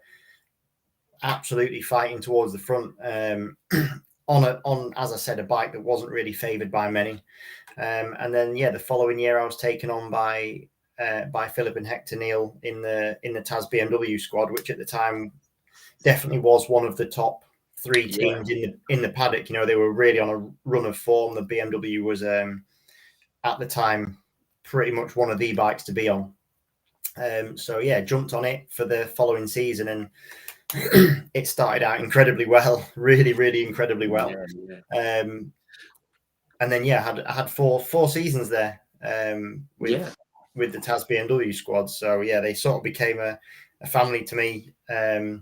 absolutely fighting towards the front on, as I said, a bike that wasn't really favoured by many. And then the following year I was taken on by Philip and Hector Neal in the Taz BMW squad, which at the time definitely was one of the top 3 teams in the paddock. They were really on a run of form. The BMW was at the time pretty much one of the bikes to be on. Jumped on it for the following season, and it started out incredibly well, really, really incredibly well. And then I had four seasons there with the Taz BMW squad. So they sort of became a family to me, to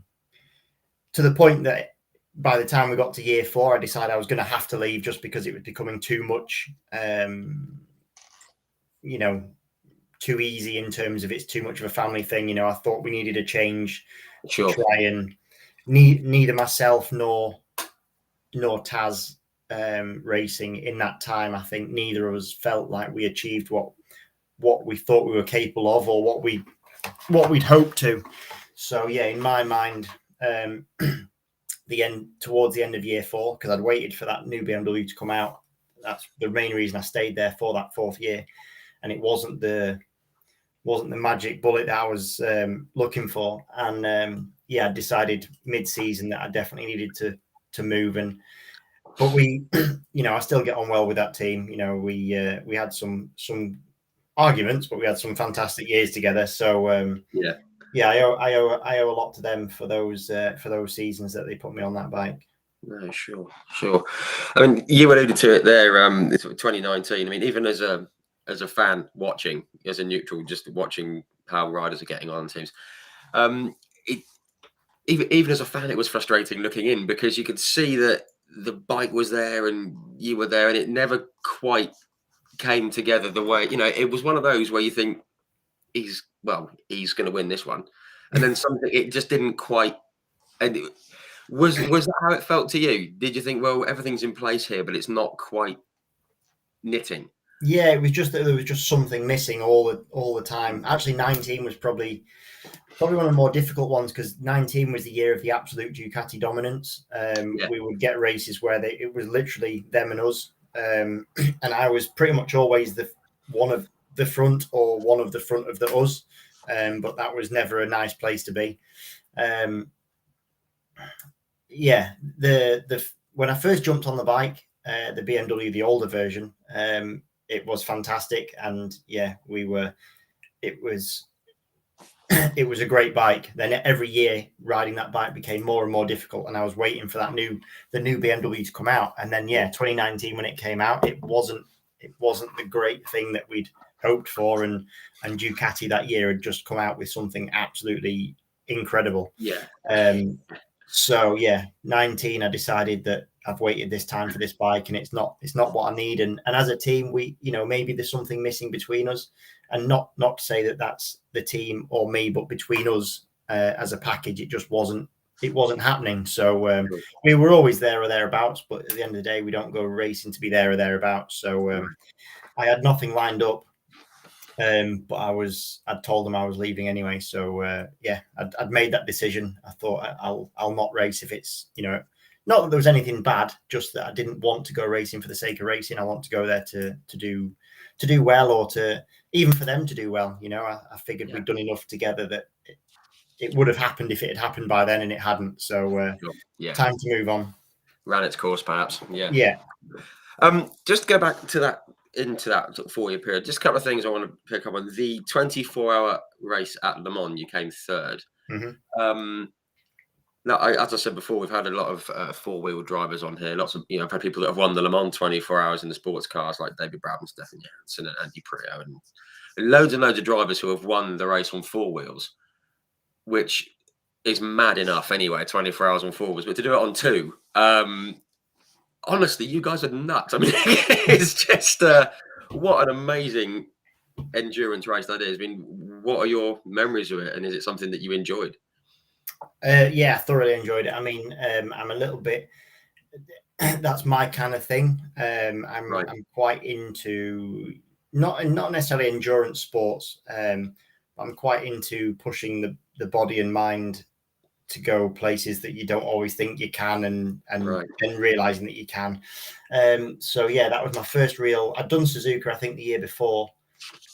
the point that by the time we got to year 4, I decided I was going to have to leave just because it was becoming too much, too easy in terms of it's too much of a family thing. I thought we needed a change.
Sure.
To try and neither myself nor Taz racing in that time, I think neither of us felt like we achieved what we thought we were capable of, or what we'd hoped to. So in my mind, towards the end of year 4, because I'd waited for that new BMW to come out. That's the main reason I stayed there for that 4th year, and it wasn't the magic bullet that I was looking for. And I decided mid-season that I definitely needed to move. But we, I still get on well with that team. We had some arguments, but we had some fantastic years together. So I owe a lot to them for those seasons that they put me on that bike.
No, sure. I mean, you alluded to it there. It's 2019. I mean, even as a fan watching, as a neutral, just watching how riders are getting on teams, even as a fan, it was frustrating looking in, because you could see that the bike was there and you were there, and it never quite came together the way, it was one of those where you think he's going to win this one, and then something, it just didn't quite. And was that how it felt to you? Did you think, well, everything's in place here, but it's not quite knitting?
Yeah, it was just that there was just something missing all the time. Actually, 19 was probably one of the more difficult ones, because 19 was the year of the absolute Ducati dominance. We would get races where it was literally them and us, and I was pretty much always one of the front or one of the front of the us, but that was never a nice place to be. When I first jumped on the bike, the BMW, the older version, it was fantastic, and it was a great bike. Then every year riding that bike became more and more difficult, and I was waiting for the new BMW to come out. And then 2019, when it came out, it wasn't the great thing that we'd hoped for, and Ducati that year had just come out with something absolutely incredible. 19, I decided that I've waited this time for this bike, and it's not what I need. And as a team, we, maybe there's something missing between us, and not to say that that's the team or me, but between us as a package, it just wasn't happening. So we were always there or thereabouts, but at the end of the day, we don't go racing to be there or thereabouts. So I had nothing lined up. But I'd told them I was leaving anyway. So I'd made that decision. I thought I'll not race if it's, not that there was anything bad, just that I didn't want to go racing for the sake of racing. I want to go there to do well, or to even for them to do well. I figured we'd done enough together that it would have happened if it had happened by then, and it hadn't. So time to move on.
Ran its course, perhaps. Yeah.
Yeah.
Just to go back to that, into that sort of 4-year period, just a couple of things I want to pick up on. The 24-hour race at Le Mans, you came third.
Mm-hmm.
Now, as I said before, we've had a lot of four-wheel drivers on here. Lots of, I've had people that have won the Le Mans 24 hours in the sports cars, like David Brabham, Stefan Janssen, and Andy Prio, and loads of drivers who have won the race on four wheels, which is mad enough anyway, 24 hours on four wheels. But to do it on two, honestly, you guys are nuts. I mean, it's just what an amazing endurance race that is. I mean, what are your memories of it, and is it something that you enjoyed?
Yeah, I thoroughly enjoyed it. I mean, I'm a little bit. That's my kind of thing. I'm quite into not necessarily endurance sports. I'm quite into pushing the body and mind to go places that you don't always think you can, and realizing that you can. So yeah, that was my first real. I'd done Suzuka, I think, the year before,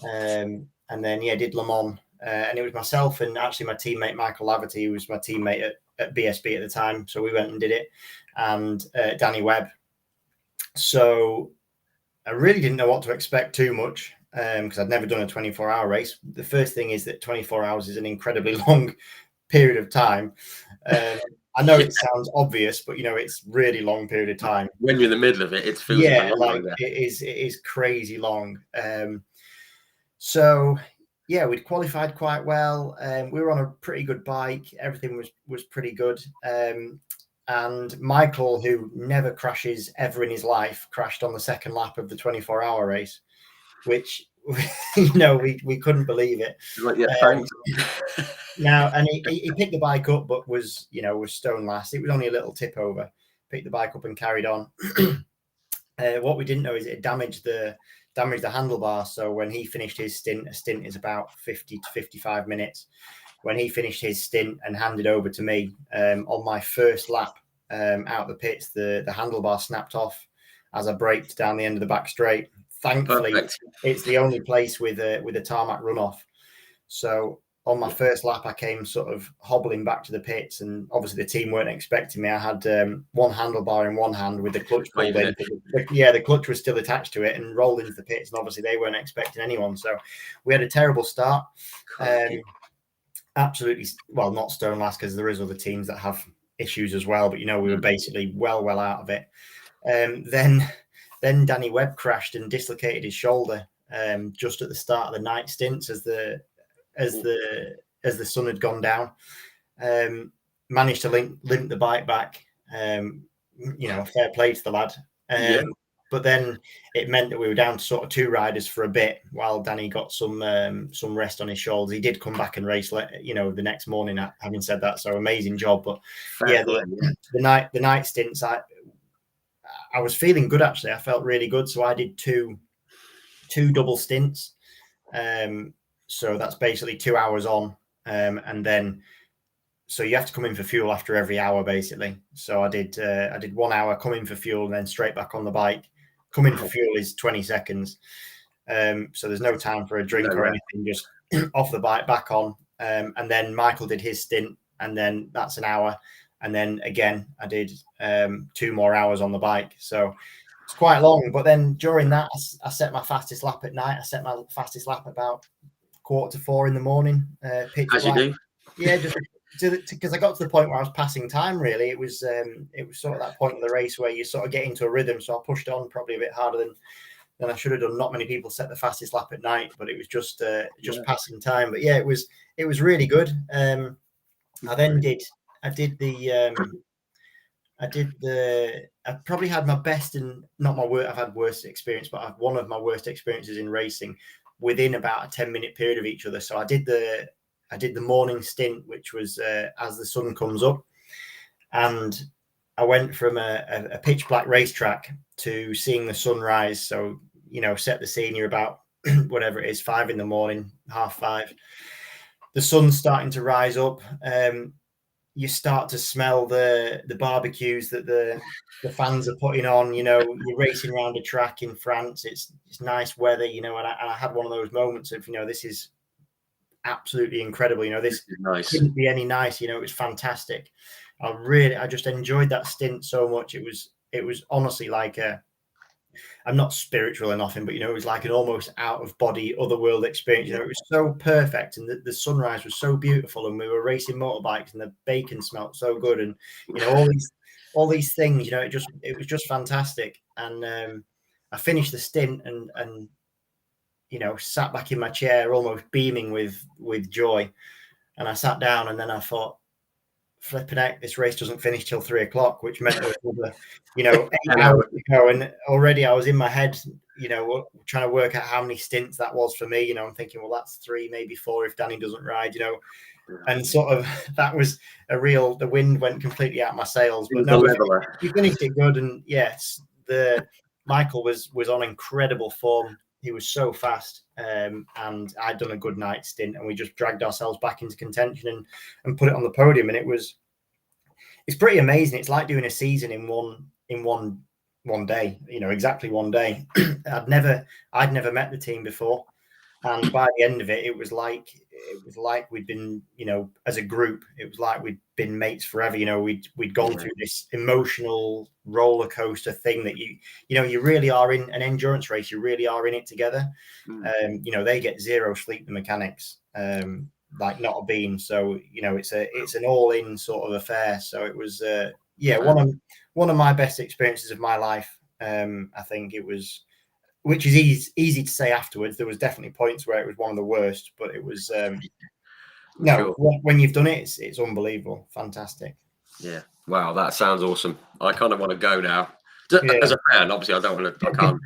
and then did Le Mans. And it was myself and actually my teammate Michael Laverty, who was my teammate at BSB at the time. So we went and did it, and Danny Webb. So I really didn't know what to expect too much, because I'd never done a 24-hour race. The first thing is that 24 hours is an incredibly long period of time. I know it sounds obvious, but it's really long period of time.
When you're in the middle of it, it feels
it is crazy long. So yeah, we'd qualified quite well. We were on a pretty good bike. Everything was pretty good. And Michael, who never crashes ever in his life, crashed on the second lap of the 24-hour race, which we couldn't believe it.
Thanks.
Now, and he picked the bike up, but was stone last. It was only a little tip over. Picked the bike up and carried on. What we didn't know is it damaged the handlebar. So when he finished his stint, a stint is about 50 to 55 minutes. When he finished his stint and handed over to me, on my first lap out the pits, the handlebar snapped off as I braked down the end of the back straight. Thankfully, It's the only place with a tarmac runoff. So on my first lap, I came sort of hobbling back to the pits, and obviously the team weren't expecting me. I had one handlebar in one hand with the clutch pulled in. The clutch was still attached to it, and rolled into the pits, and obviously they weren't expecting anyone. So we had a terrible start. Absolutely, well, not stone last, because there is other teams that have issues as well, but we were basically well out of it. Then Danny Webb crashed and dislocated his shoulder just at the start of the night stints as the sun had gone down. Managed to limp the bike back. Fair play to the lad. But then it meant that we were down to sort of two riders for a bit while Danny got some rest on his shoulders. He did come back and race, the next morning. Having said that, so amazing job. But the night stints, I was feeling good actually. I felt really good. So I did two double stints. So that's basically 2 hours on, and then so you have to come in for fuel after every hour basically. So I did 1 hour, come in for fuel, and then straight back on the bike. Come in for fuel is 20 seconds. So there's no time for a drink or anything, just off the bike, back on. And then Michael did his stint, and then that's an hour. And then again, I did 2 more hours on the bike. So it's quite long. But then during that, I set my fastest lap at night. I set my fastest lap about 3:45 in the morning.
As you do.
Yeah, just because I got to the point where I was passing time. Really, it was sort of that point in the race where you sort of get into a rhythm. So I pushed on probably a bit harder than I should have done. Not many people set the fastest lap at night, but it was just passing time. But yeah, it was really good. I did the I probably had my best and not my worst. I've had worst experience, but I've one of my worst experiences in racing within about a 10-minute period of each other. So I did the morning stint, which was as the sun comes up, and I went from a pitch black racetrack to seeing the sunrise. So, set the scene. You're about whatever it is, 5 in the morning, 4:30. The sun's starting to rise up. You start to smell the barbecues that the fans are putting on. You're racing around a track in France. It's nice weather, and I had one of those moments of, this is absolutely incredible. This
nice.
Couldn't be any nice. It was fantastic. I just enjoyed that stint so much. It was honestly like I'm not spiritual or nothing, but it was like an almost out of body otherworld experience. It was so perfect, and the sunrise was so beautiful, and we were racing motorbikes, and the bacon smelled so good, and all these things. It was just fantastic. And I finished the stint and sat back in my chair, almost beaming with joy. And I sat down, and then I thought, flipping out, this race doesn't finish till 3:00, which meant there was another, 8 hours to go. And already I was in my head, trying to work out how many stints that was for me. I'm thinking, well, that's 3, maybe 4 if Danny doesn't ride, and sort of that was the wind went completely out of my sails. But no, we finished it good. And yes, Michael was on incredible form. He was so fast, and I'd done a good night stint, and we just dragged ourselves back into contention and put it on the podium. And it's pretty amazing. It's like doing a season in one day. Exactly one day. I'd never met the team before, and by the end of it, it was like we'd been, as a group, it was like we'd been mates forever. We'd gone through this emotional roller coaster thing that you really are in an endurance race. You really are in it together. They get zero sleep, the mechanics, like not a bean. So it's an all in sort of affair. So it was one of my best experiences of my life. I think it was. Which is easy to say afterwards. There was definitely points where it was one of the worst, but it was when you've done it, it's unbelievable, fantastic.
Yeah, wow, that sounds awesome. I kind of want to go now. As a fan, obviously, I don't want to. I can't.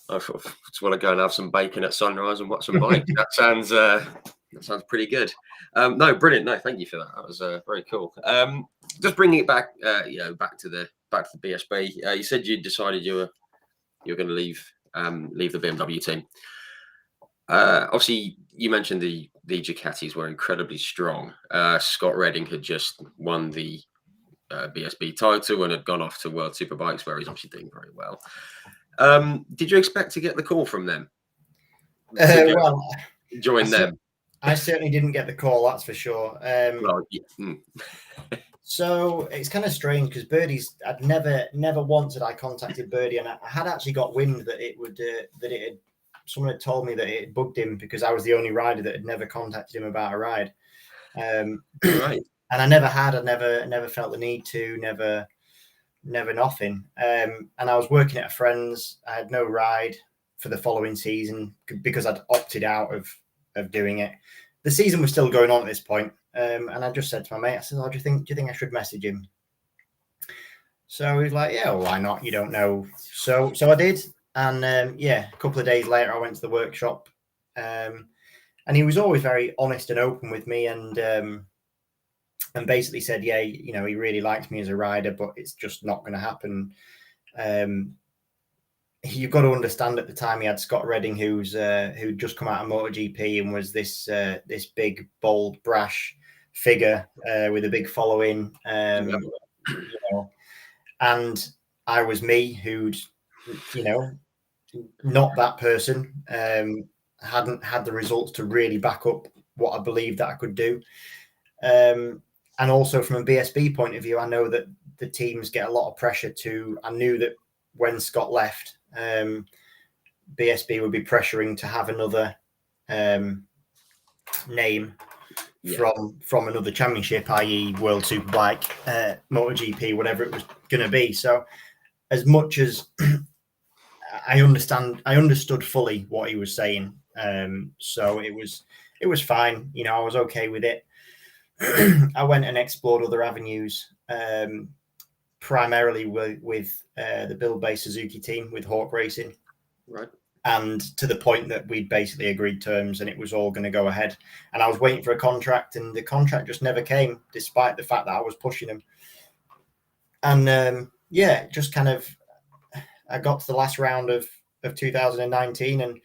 I sort of just want to go and have some bacon at sunrise and watch some bikes. That sounds pretty good. No, brilliant. No, thank you for that. That was very cool. Just bringing it back, back to the BSB. You said you decided you're going to leave the BMW team. Obviously, you mentioned the Ducatis were incredibly strong. Scott Redding had just won the BSB title and had gone off to World Superbikes, where he's obviously doing very well. Did you expect to get the call from them? Join them.
I certainly didn't get the call, that's for sure. So it's kind of strange because I'd never once had I contacted Birdie, and I had actually got wind that someone had told me that it bugged him because I was the only rider that had never contacted him about a ride.
Right.
And I never felt the need to, never nothing. And I was working at a friend's. I had no ride for the following season because I'd opted out of doing it. The season was still going on at this point. And I just said to my mate, I said, "Oh, do you think I should message him?" So he's like, "Yeah, well, why not? You don't know." So I did. And a couple of days later, I went to the workshop. And he was always very honest and open with me, and basically said, "Yeah, he really likes me as a rider, but it's just not going to happen." You've got to understand, at the time he had Scott Redding, who'd just come out of MotoGP and was this big, bold, brash figure with a big following, and I was me, who'd not that person, hadn't had the results to really back up what I believed that I could do. And also from a BSB point of view, I know that the teams get a lot of pressure I knew that when Scott left, BSB would be pressuring to have another name from another championship, i.e. World Superbike, MotoGP, whatever it was going to be. So as much as I understood fully what he was saying. So it was fine. I was okay with it. I went and explored other avenues. primarily with the Bill-based Suzuki team with Hawk Racing.
Right.
And to the point that we'd basically agreed terms and it was all going to go ahead. And I was waiting for a contract, and the contract just never came, despite the fact that I was pushing him. And just kind of, I got to the last round of 2019 and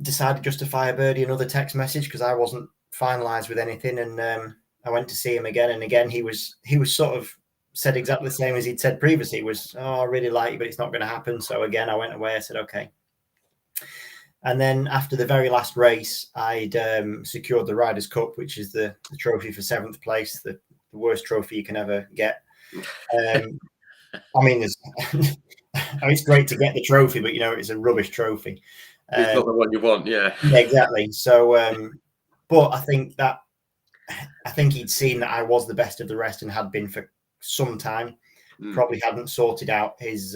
decided just to fire Birdie another text message because I wasn't finalized with anything. And I went to see him again, and again he was sort of said exactly the same as he'd said previously. He was, I really like you, but it's not going to happen. So again, I went away. I said, okay. And then after the very last race, I'd secured the Riders' Cup, which is the trophy for 7th place, the worst trophy you can ever get. I mean, it's great to get the trophy, but it's a rubbish trophy.
It's not the one you want, yeah.
Yeah, exactly. So, but I think he'd seen that I was the best of the rest and had been for some time. Probably hadn't sorted out his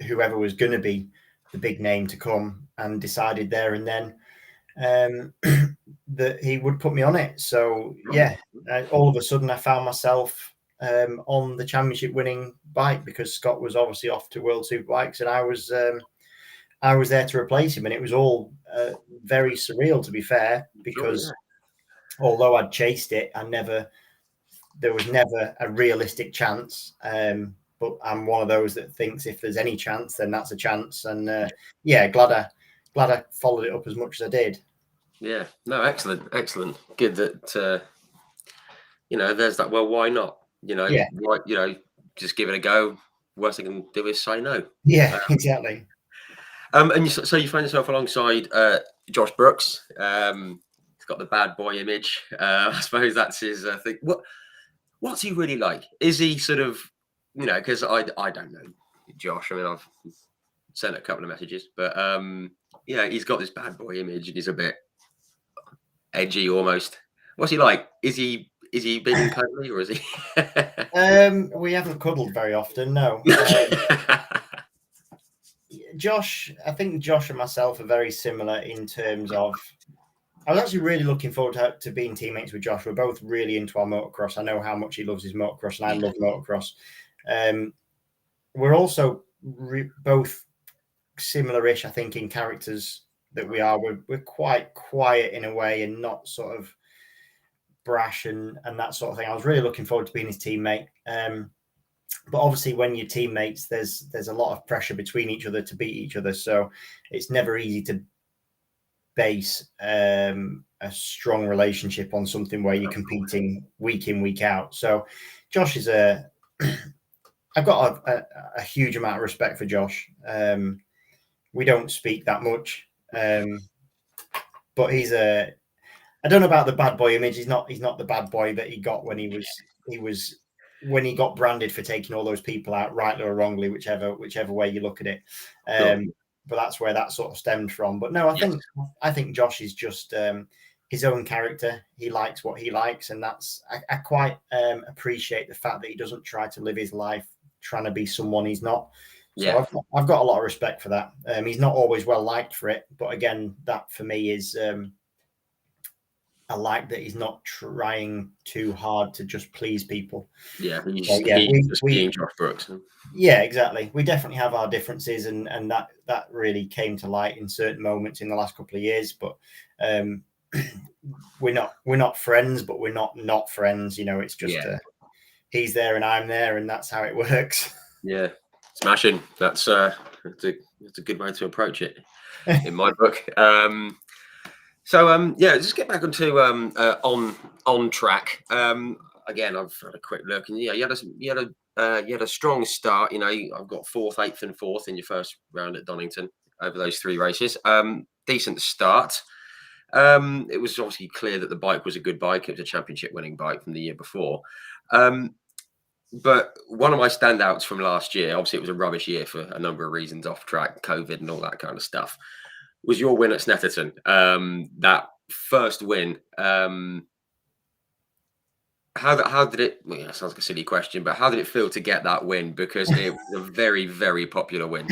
whoever was going to be the big name to come, and decided there and then that he would put me on it. So yeah, all of a sudden I found myself on the championship winning bike, because Scott was obviously off to World Superbikes, and I was there to replace him. And it was all very surreal, to be fair, because although I'd chased it, there was never a realistic chance. But I'm one of those that thinks if there's any chance, then that's a chance. And glad I followed it up as much as I did.
Yeah, no, excellent. Good that there's that. Well, why not? Why, just give it a go. Worst I can do is say no.
Yeah, exactly.
And so you find yourself alongside Josh Brooks. He's got the bad boy image. I suppose that's his thing. What's he really like? Is he sort of, because I don't know Josh. I mean, I've sent a couple of messages, but he's got this bad boy image, and he's a bit edgy almost. What's he like? Is he big and cuddly, or is he?
We haven't cuddled very often, no. Josh, I think Josh and myself are very similar in terms of, I was actually really looking forward to being teammates with Josh. We're both really into our motocross. I know how much he loves his motocross, and I love motocross. We're also both similar-ish, I think, in characters that we are. We're quite quiet in a way, and not sort of brash and that sort of thing. I was really looking forward to being his teammate. But obviously, when you're teammates, there's a lot of pressure between each other to beat each other. So it's never easy to base a strong relationship on something where you're competing week in, week out. So Josh is I've got a huge amount of respect for Josh. We don't speak that much, but I don't know about the bad boy image. He's not the bad boy that he got when he was when he got branded for taking all those people out, rightly or wrongly, whichever way you look at it. But that's where that sort of stemmed from. But no, I think Josh is just his own character. He likes what he likes, and I quite appreciate the fact that he doesn't try to live his life trying to be someone he's not. So I've got a lot of respect for that. He's not always well liked for it, but again, that for me is I like that he's not trying too hard to just please people.
Yeah, he's just being Josh Brooks.
Yeah, exactly. We definitely have our differences, and that really came to light in certain moments in the last couple of years. But we're not friends, but we're not friends. It's just he's there and I'm there, and that's how it works.
Yeah, smashing. That's a good way to approach it in my book. So just get back onto on track. Again, I've had a quick look, and you had a strong start. I've got 4th, 8th, and 4th in your first round at Donington over those 3 races. Decent start. It was obviously clear that the bike was a good bike. It was a championship winning bike from the year before. But one of my standouts from last year, obviously it was a rubbish year for a number of reasons, off track, COVID, and all that kind of stuff, was your win at Snetterton. That first win. How did it? Well, that sounds like a silly question, but how did it feel to get that win? Because it was a very, very popular win.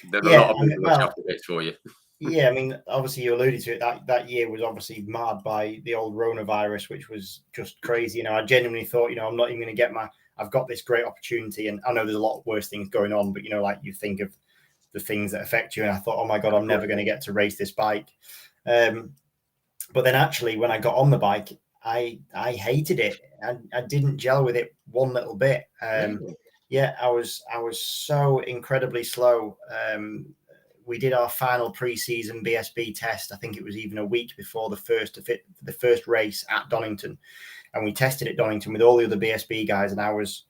There's a lot of people chuffed a bit for you.
Yeah, I mean, obviously you alluded to it. That year was obviously marred by the old coronavirus, which was just crazy. I genuinely thought, I'm not even going to get I've got this great opportunity, and I know there's a lot of worse things going on, but like you think of the things that affect you, and I thought, oh my God, I'm never going to get to race this bike. But then actually, when I got on the bike, I hated it. I didn't gel with it one little bit. Yeah, I was so incredibly slow. We did our final pre-season BSB test. I think it was even a week before the first race at Donington, and we tested at Donington with all the other BSB guys, and I was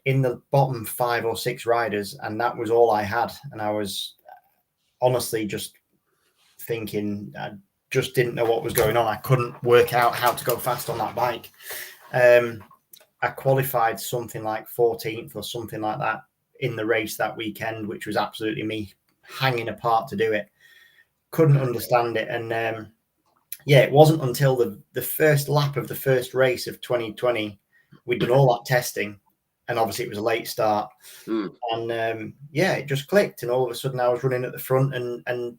in the bottom 5 or 6 riders, and that was all I had. And I was honestly just thinking, I just didn't know what was going on. I couldn't work out how to go fast on that bike. I qualified something like 14th or something like that in the race that weekend, which was absolutely me hanging apart to do it. Couldn't understand it. And it wasn't until the first lap of the first race of 2020, we'd done all that testing, and obviously it was a late start. And it just clicked, and all of a sudden I was running at the front and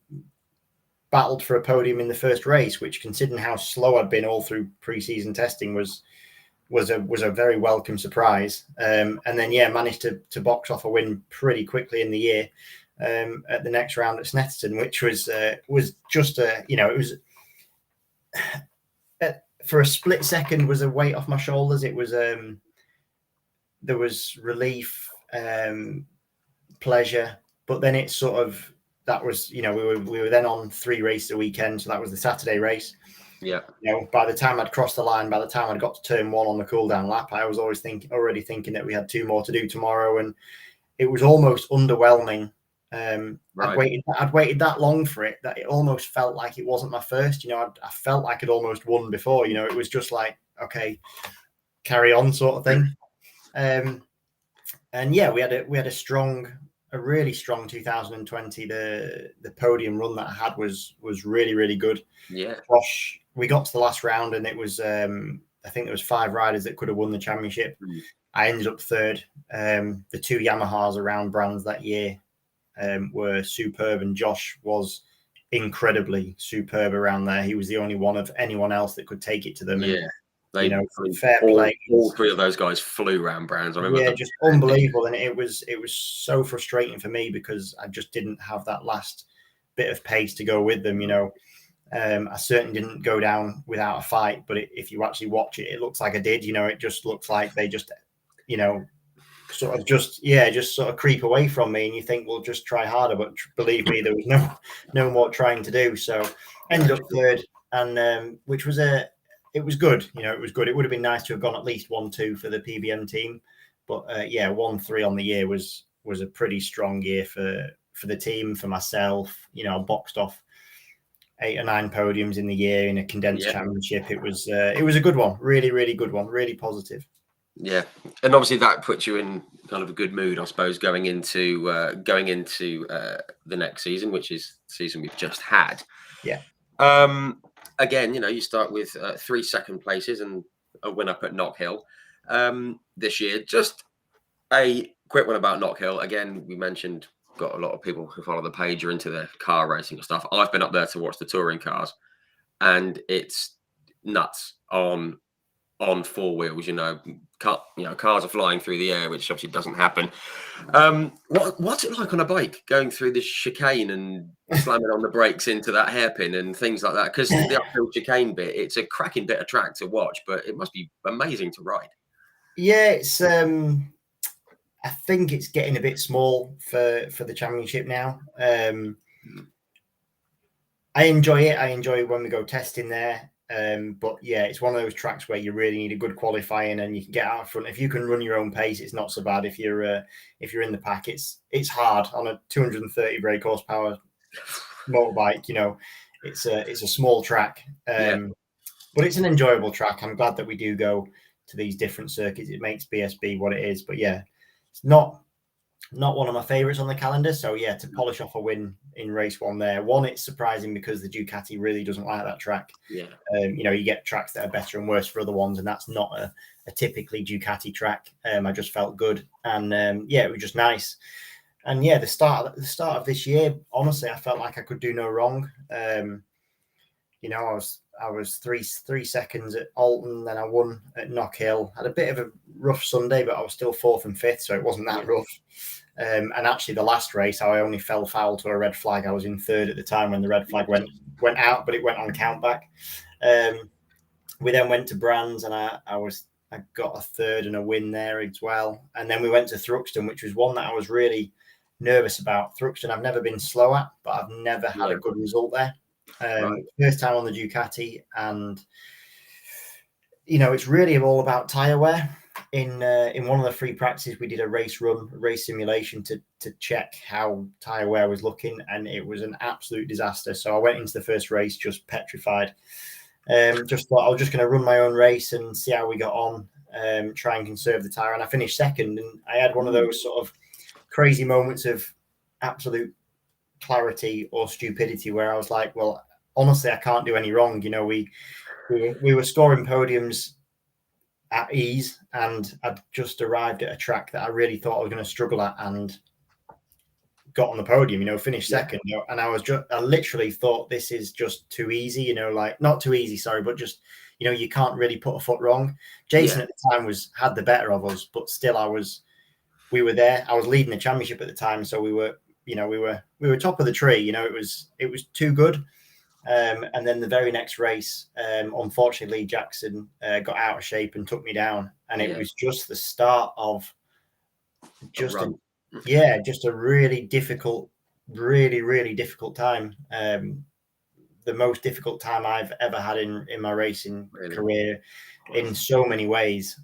battled for a podium in the first race, which, considering how slow I'd been all through pre-season testing, was a very welcome surprise. And then managed to box off a win pretty quickly in the year at the next round at Snetterton, which was just it was for a split second was a weight off my shoulders. It was there was relief, pleasure, but then it sort of, that was, we were then on 3 races a weekend, so that was the Saturday race.
Yeah.
By the time I'd crossed the line, by the time I'd got to turn 1 on the cool down lap, I was already thinking that we had 2 more to do tomorrow, and it was almost underwhelming. Right. I'd waited that long for it that it almost felt like it wasn't my first. I felt like I'd almost won before. It was just like, okay, carry on sort of thing. And we had a really strong 2020. The podium run that I had was really, really good.
Yeah.
Gosh, we got to the last round, and it was I think there was 5 riders that could have won the championship. I ended up 3rd. The 2 Yamahas around brands that year were superb, and Josh was incredibly superb around there. He was the only one of anyone else that could take it to them.
Yeah.
Fair play.
All 3 of those guys flew around brands. I remember.
Yeah, just unbelievable. And it was so frustrating for me because I just didn't have that last bit of pace to go with them. I certainly didn't go down without a fight, but if you actually watch it, it looks like I did. It just looks like they just, sort of creep away from me, and you think, well, just try harder. But believe me, there was no more trying to do. So ended up 3rd, and which was it was good. It was good. It would have been nice to have gone at least 1-2 for the PBM team, but 1-3 on the year was a pretty strong year for the team, for myself. I boxed off 8 or 9 podiums in the year in a condensed championship. It was a good one, really, really good one, really positive.
Yeah, and obviously that puts you in kind of a good mood, I suppose, going into the next season, which is the season we've just had.
Yeah.
Again, you start with 3 second places and a win up at Knock Hill this year. Just a quick one about Knock Hill. Again, we mentioned, got a lot of people who follow the page are into the car racing and stuff. I've been up there to watch the touring cars, and it's nuts on 4 wheels. Cars are flying through the air, which obviously doesn't happen. What's it like on a bike going through this chicane and slamming on the brakes into that hairpin and things like that? Because the uphill chicane bit, it's a cracking bit of track to watch, but it must be amazing to ride.
Yeah, it's I think it's getting a bit small for the championship now. I enjoy it. I enjoy when we go testing there. But it's one of those tracks where you really need a good qualifying, and you can get out front. If you can run your own pace, it's not so bad. If you're in the pack, it's hard on a 230 brake horsepower motorbike. It's a small track, but it's an enjoyable track. I'm glad that we do go to these different circuits. It makes BSB what it is. But it's not one of my favorites on the calendar. So to polish off a win in race 1 there. It's surprising because the Ducati really doesn't like that track. You get tracks that are better and worse for other ones, and that's not a typically Ducati track. I just felt good, and it was just nice. And yeah, the start of this year, honestly, I felt like I could do no wrong. You know, I was three seconds at Alton, then I won at Knock Hill. Had a bit of a rough Sunday, but I was still 4th and 5th, so it wasn't that rough. And actually, the last race, I only fell foul to a red flag. I was in 3rd at the time when the red flag went out, but it went on countback. We then went to Brands, and I got a 3rd and a win there as well. And then we went to Thruxton, which was one that I was really nervous about. Thruxton, I've never been slow at, but I've never had a good result there. First time on the Ducati, and you know, it's really all about tyre wear. In one of the free practices, we did a race simulation to check how tyre wear was looking, and it was an absolute disaster. So I went into the first race just petrified. Just thought I was just going to run my own race and see how we got on, try and conserve the tyre, and I finished 2nd. And I had one of those sort of crazy moments of absolute clarity or stupidity where I was like, well, honestly, I can't do any wrong. You know, we were scoring podiums at ease, and I'd just arrived at a track that I really thought I was going to struggle at, and got on the podium, you know, finished 2nd. You know, and I literally thought, this is just too easy, you know, like not too easy, sorry, but just, you know, you can't really put a foot wrong. Jason at the time had the better of us, but still we were there. I was leading the championship at the time, so we were top of the tree. You know, it was too good. And then the very next race, unfortunately, Lee Jackson got out of shape and took me down, and it was just the start of just a really difficult time. The most difficult time I've ever had in my racing career, in so many ways.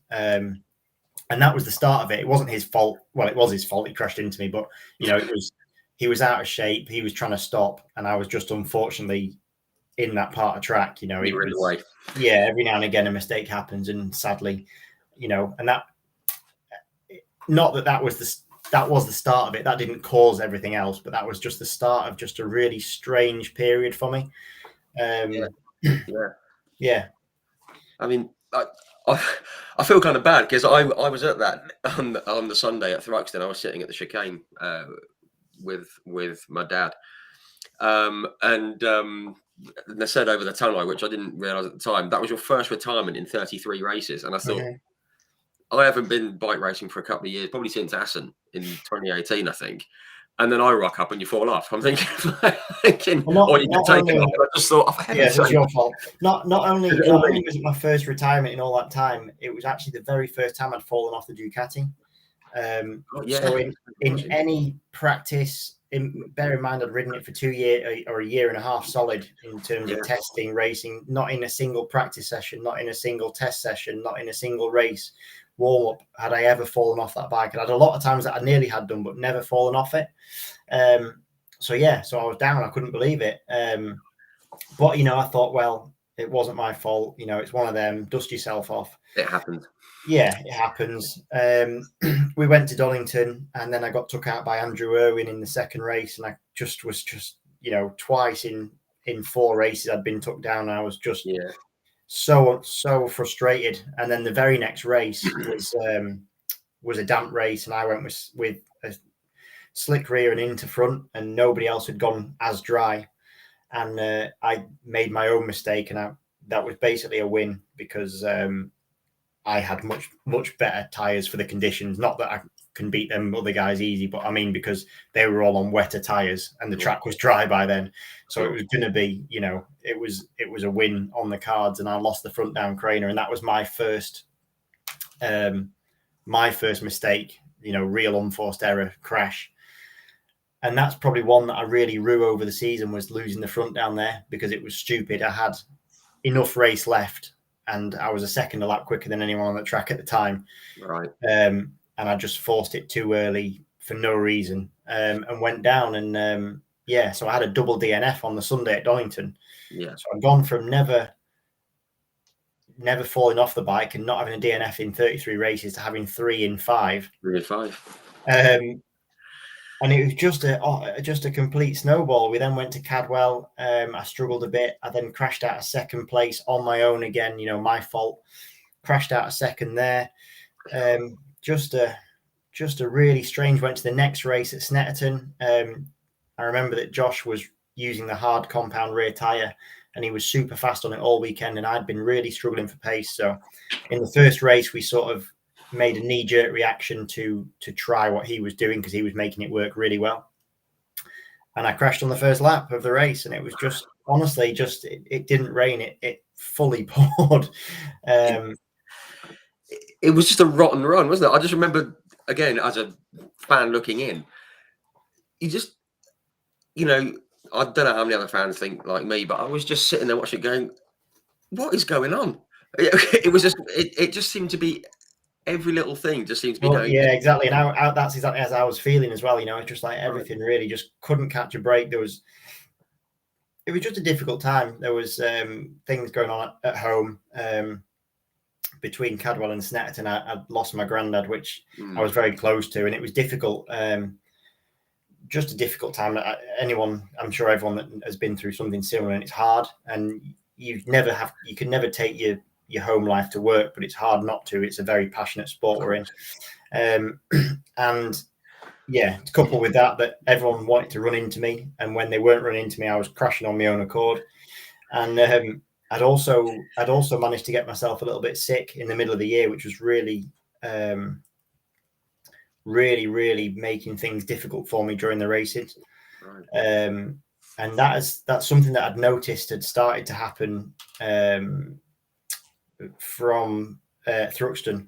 And that was the start of it. It wasn't his fault. Well, it was his fault. He crashed into me, but you know, he was out of shape. He was trying to stop, and I was just unfortunately in that part of track. You know, every now and again a mistake happens, and sadly, you know, and that, not that was the start of it. That didn't cause everything else, but that was just the start of just a really strange period for me. Yeah.
I mean, I feel kind of bad because I was at that on the Sunday at Thruxton. I was sitting at the chicane with my dad, and they said over the tunnel, which I didn't realise at the time, that was your first retirement in 33 races, and I thought, I haven't been bike racing for a couple of years, probably since Assen in 2018, I think. And then I rock up and you fall off. I'm thinking, or you get taken off. And I just thought,
it's your fault. Not only was it my first retirement in all that time, it was actually the very first time I'd fallen off the Ducati. So in any practice, bear in mind I'd ridden it for 2 years or a year and a half solid in terms of testing, racing, not in a single practice session, not in a single test session, not in a single race warm-up had I ever fallen off that bike. And I had a lot of times that I nearly had done, but never fallen off it. So I was down. I couldn't believe it. But, you know, I thought, well, it wasn't my fault. You know, it's one of them. Dust yourself off.
It happens.
Yeah, it happens. We went to Donington, and then I got took out by Andrew Irwin in the second race, and I was you know, twice in 4 races I'd been took down. And I was just so frustrated. And then the very next race was a damp race, and I went with a slick rear and into front, and nobody else had gone as dry. And I made my own mistake, and that was basically a win because I had much better tyres for the conditions. Not that I can beat them other guys easy, but I mean because they were all on wetter tyres and the track was dry by then. So it was going to be, you know, it was a win on the cards, and I lost the front down craner, and that was my first mistake, you know, real unforced error crash. And that's probably one that I really rue over the season, was losing the front down there, because it was stupid. I had enough race left, and I was a second a lap quicker than anyone on the track at the time.
Right.
And I just forced it too early for no reason, and went down. And so I had a double DNF on the Sunday at Donington.
Yeah.
So I've gone from never falling off the bike and not having a DNF in 33 races to having 3 in 5.
3 in 5.
And it was just a complete snowball. We then went to Cadwell. I struggled a bit. I then crashed out of second place on my own again. You know, my fault. Crashed out of second there. Just just a really strange. Went to the next race at Snetterton. I remember that Josh was using the hard compound rear tyre, and he was super fast on it all weekend, and I'd been really struggling for pace. So in the first race, we sort of made a knee-jerk reaction to try what he was doing because he was making it work really well. And I crashed on the first lap of the race, and it was just, honestly, just it didn't rain. It fully poured.
It was just a rotten run, wasn't it? I just remember, again, as a fan looking in, you just, I don't know how many other fans think like me, but I was just sitting there watching it going, what is going on? It was just, it just seemed to be, every little thing just seemed to be going.
Yeah, exactly. And that's exactly as I was feeling as well. It's just like everything really just couldn't catch a break. It was just a difficult time. There was things going on at home. Between Cadwell and Snetterton, I'd lost my granddad, which I was very close to, and it was difficult. Just a difficult time. I'm sure everyone that has been through something similar, and it's hard. And you can never take your home life to work, but it's hard not to. It's a very passionate sport we're in, and yeah, coupled with that everyone wanted to run into me, and when they weren't running into me, I was crashing on my own accord, and I'd also managed to get myself a little bit sick in the middle of the year, which was really, really making things difficult for me during the racing. And that's something that I'd noticed had started to happen from Thruxton.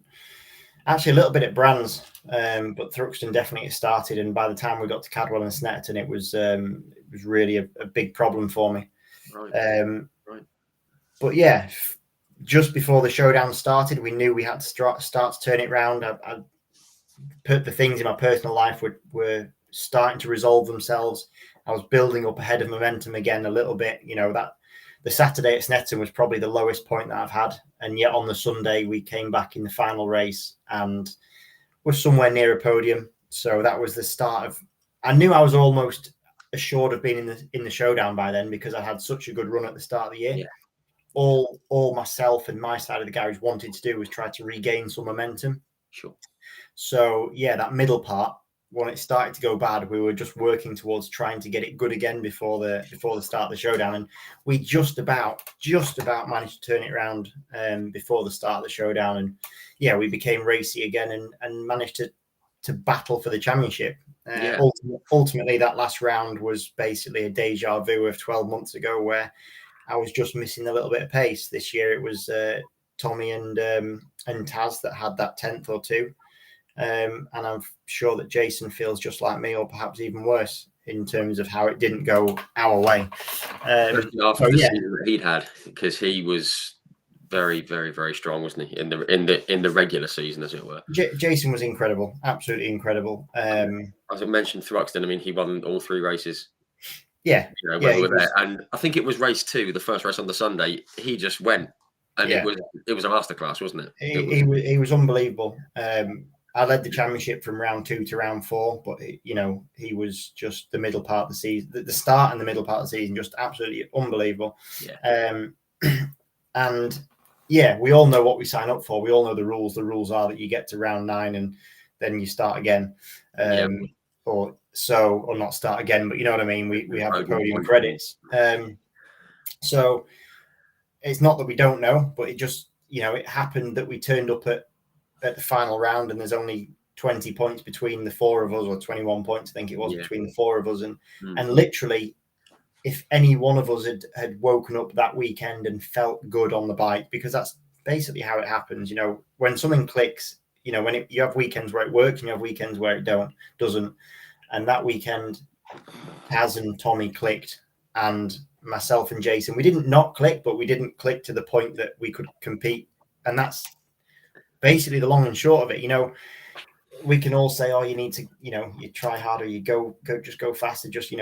Actually, a little bit at Brands, but Thruxton definitely started. And by the time we got to Cadwell and Snetterton, it was really a big problem for me. But yeah, just before the showdown started, we knew we had to start to turn it around. I put the things in my personal life were starting to resolve themselves. I was building up ahead of momentum again a little bit. That the Saturday at Snetterton was probably the lowest point that I've had. And yet on the Sunday, we came back in the final race and were somewhere near a podium. So that was the start of, I knew I was almost assured of being in the showdown by then, because I had such a good run at the start of the year.
Yeah.
All myself and my side of the garage wanted to do was try to regain some momentum.
Sure.
So yeah, that middle part, when it started to go bad, we were just working towards trying to get it good again before the start of the showdown, and we just about managed to turn it around before the start of the showdown, and yeah, we became racy again and managed to battle for the championship. Ultimately, that last round was basically a deja vu of 12 months ago, where I was just missing a little bit of pace. This year it was Tommy and Taz that had that 10th or 2. And I'm sure that Jason feels just like me, or perhaps even worse, in terms of how it didn't go our way.
After the season that he'd had, because he was very, very, very strong, wasn't he, in the regular season, as it were.
Jason was incredible, absolutely incredible.
As I mentioned, Thruxton, I mean, he won all 3 races.
Yeah,
when we were there, and I think it was race 2, the first race on the Sunday. He just went, and it was a masterclass, wasn't it?
He was unbelievable. I led the championship from round 2 to round 4, but he was just the middle part of the season, the start and the middle part of the season, just absolutely unbelievable.
Yeah.
And yeah, we all know what we sign up for. We all know the rules. The rules are that you get to round 9 and then you start again. Or not start again, but you know what I mean. We have the podium credits. So it's not that we don't know, but it just, it happened that we turned up at the final round, and there's only 20 points between the 4 of us, or 21 points, I think it was, between the 4 of us. And literally, if any one of us had woken up that weekend and felt good on the bike, because that's basically how it happens. When something clicks, when you have weekends where it works and you have weekends where it doesn't. And that weekend, Taz and Tommy clicked, and myself and Jason, we didn't not click, but we didn't click to the point that we could compete. And that's basically the long and short of it. We can all say, oh, you need to, you try harder, you go just go faster. Just,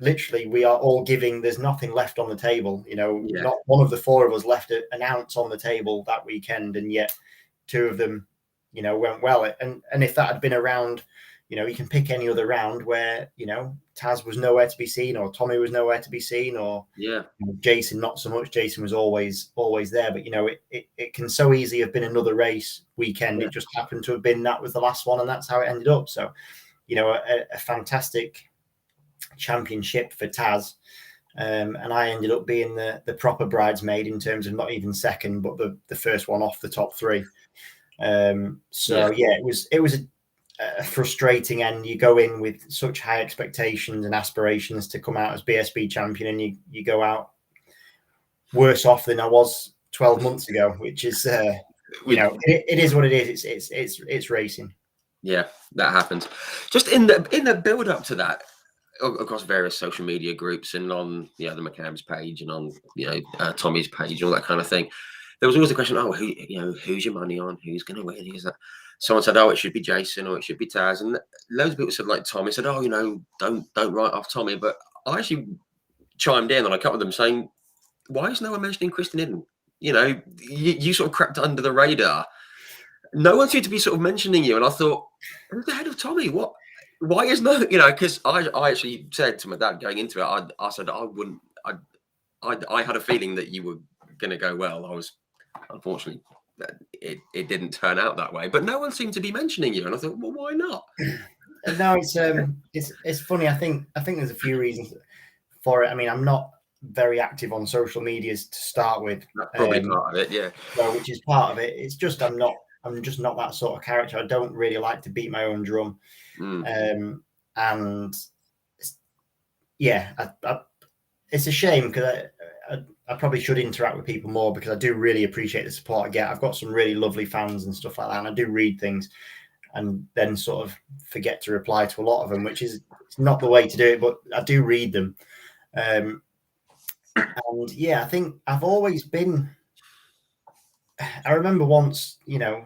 literally we are all giving, there's nothing left on the table. Not one of the 4 of us left an ounce on the table that weekend. And yet 2 of them, went well. And if that had been around You know, you can pick any other round where, you know, Taz was nowhere to be seen, or Tommy was nowhere to be seen, or
Yeah.
you know, Jason not so much. Jason was always there. But you know, it can so easily have been another race weekend.
Yeah.
It just happened to have been that was the last one, and that's how it ended up. So, you know, a fantastic championship for Taz. And I ended up being the proper bridesmaid in terms of not even second, but the first one off the top three. So yeah, it was a frustrating end. You go in with such high expectations and aspirations to come out as BSB champion, and you go out worse off than I was 12 months ago, which is you know, it is what it is. It's racing.
Yeah, that happens. Just in the build up to that, across various social media groups and on the McCann's page and on Tommy's page and all that kind of thing, there was always the question, oh, who's your money on? Who's going to win? Who's that? Someone said, oh, it should be Jason or it should be Taz, and loads of people said like Tommy. Said, oh, don't write off Tommy. But I actually chimed in on a couple of them saying, why is no one mentioning Kristen Iddon? You know, you sort of crept under the radar. No one seemed to be sort of mentioning you, and I thought, who's the head of Tommy? What? Why is no? You know, because I actually said to my dad going into it, I said I wouldn't. I had a feeling that you were going to go well. I was, unfortunately, it didn't turn out that way. But no one seemed to be mentioning you, and I thought, well, why not?
No, it's funny. I think there's a few reasons for it. I mean, I'm not very active on social medias to start with.
That's probably part of it, yeah.
So, which is part of it. It's just I'm just not that sort of character. I don't really like to beat my own drum. And yeah, it's a shame because I probably should interact with people more, because I do really appreciate the support I get. I've got some really lovely fans and stuff like that, and I do read things and then sort of forget to reply to a lot of them, which is not the way to do it, but I do read them. And yeah, I think I've always been. I remember once, you know,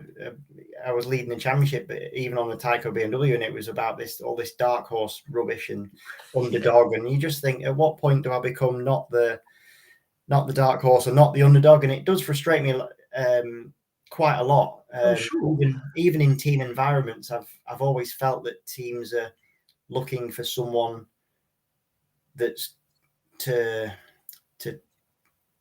I was leading the championship, but even on the Tyco BMW, and it was about all this dark horse rubbish and underdog, and you just think, at what point do I become not the dark horse or not the underdog? And it does frustrate me quite a lot.
Sure.
Even in team environments, I've always felt that teams are looking for someone that's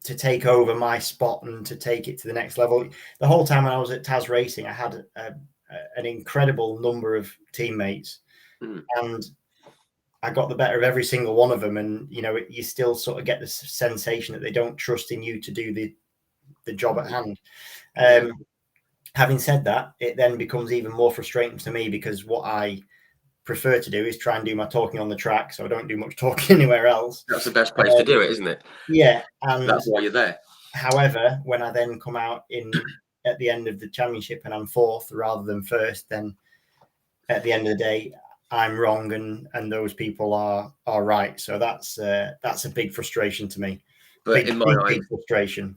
to take over my spot and to take it to the next level. The whole time when I was at Taz Racing, I had an incredible number of teammates, and I got the better of every single one of them. And you know, you still sort of get the sensation that they don't trust in you to do the job at hand. Having said that, it then becomes even more frustrating to me, because what I prefer to do is try and do my talking on the track, so I don't do much talking anywhere else.
That's the best place to do it, isn't it?
Yeah, and
that's why you're there.
However, when I then come out at the end of the championship and I'm fourth rather than first, then at the end of the day, I'm wrong and those people are right. So that's a big frustration to me.
But
big frustration.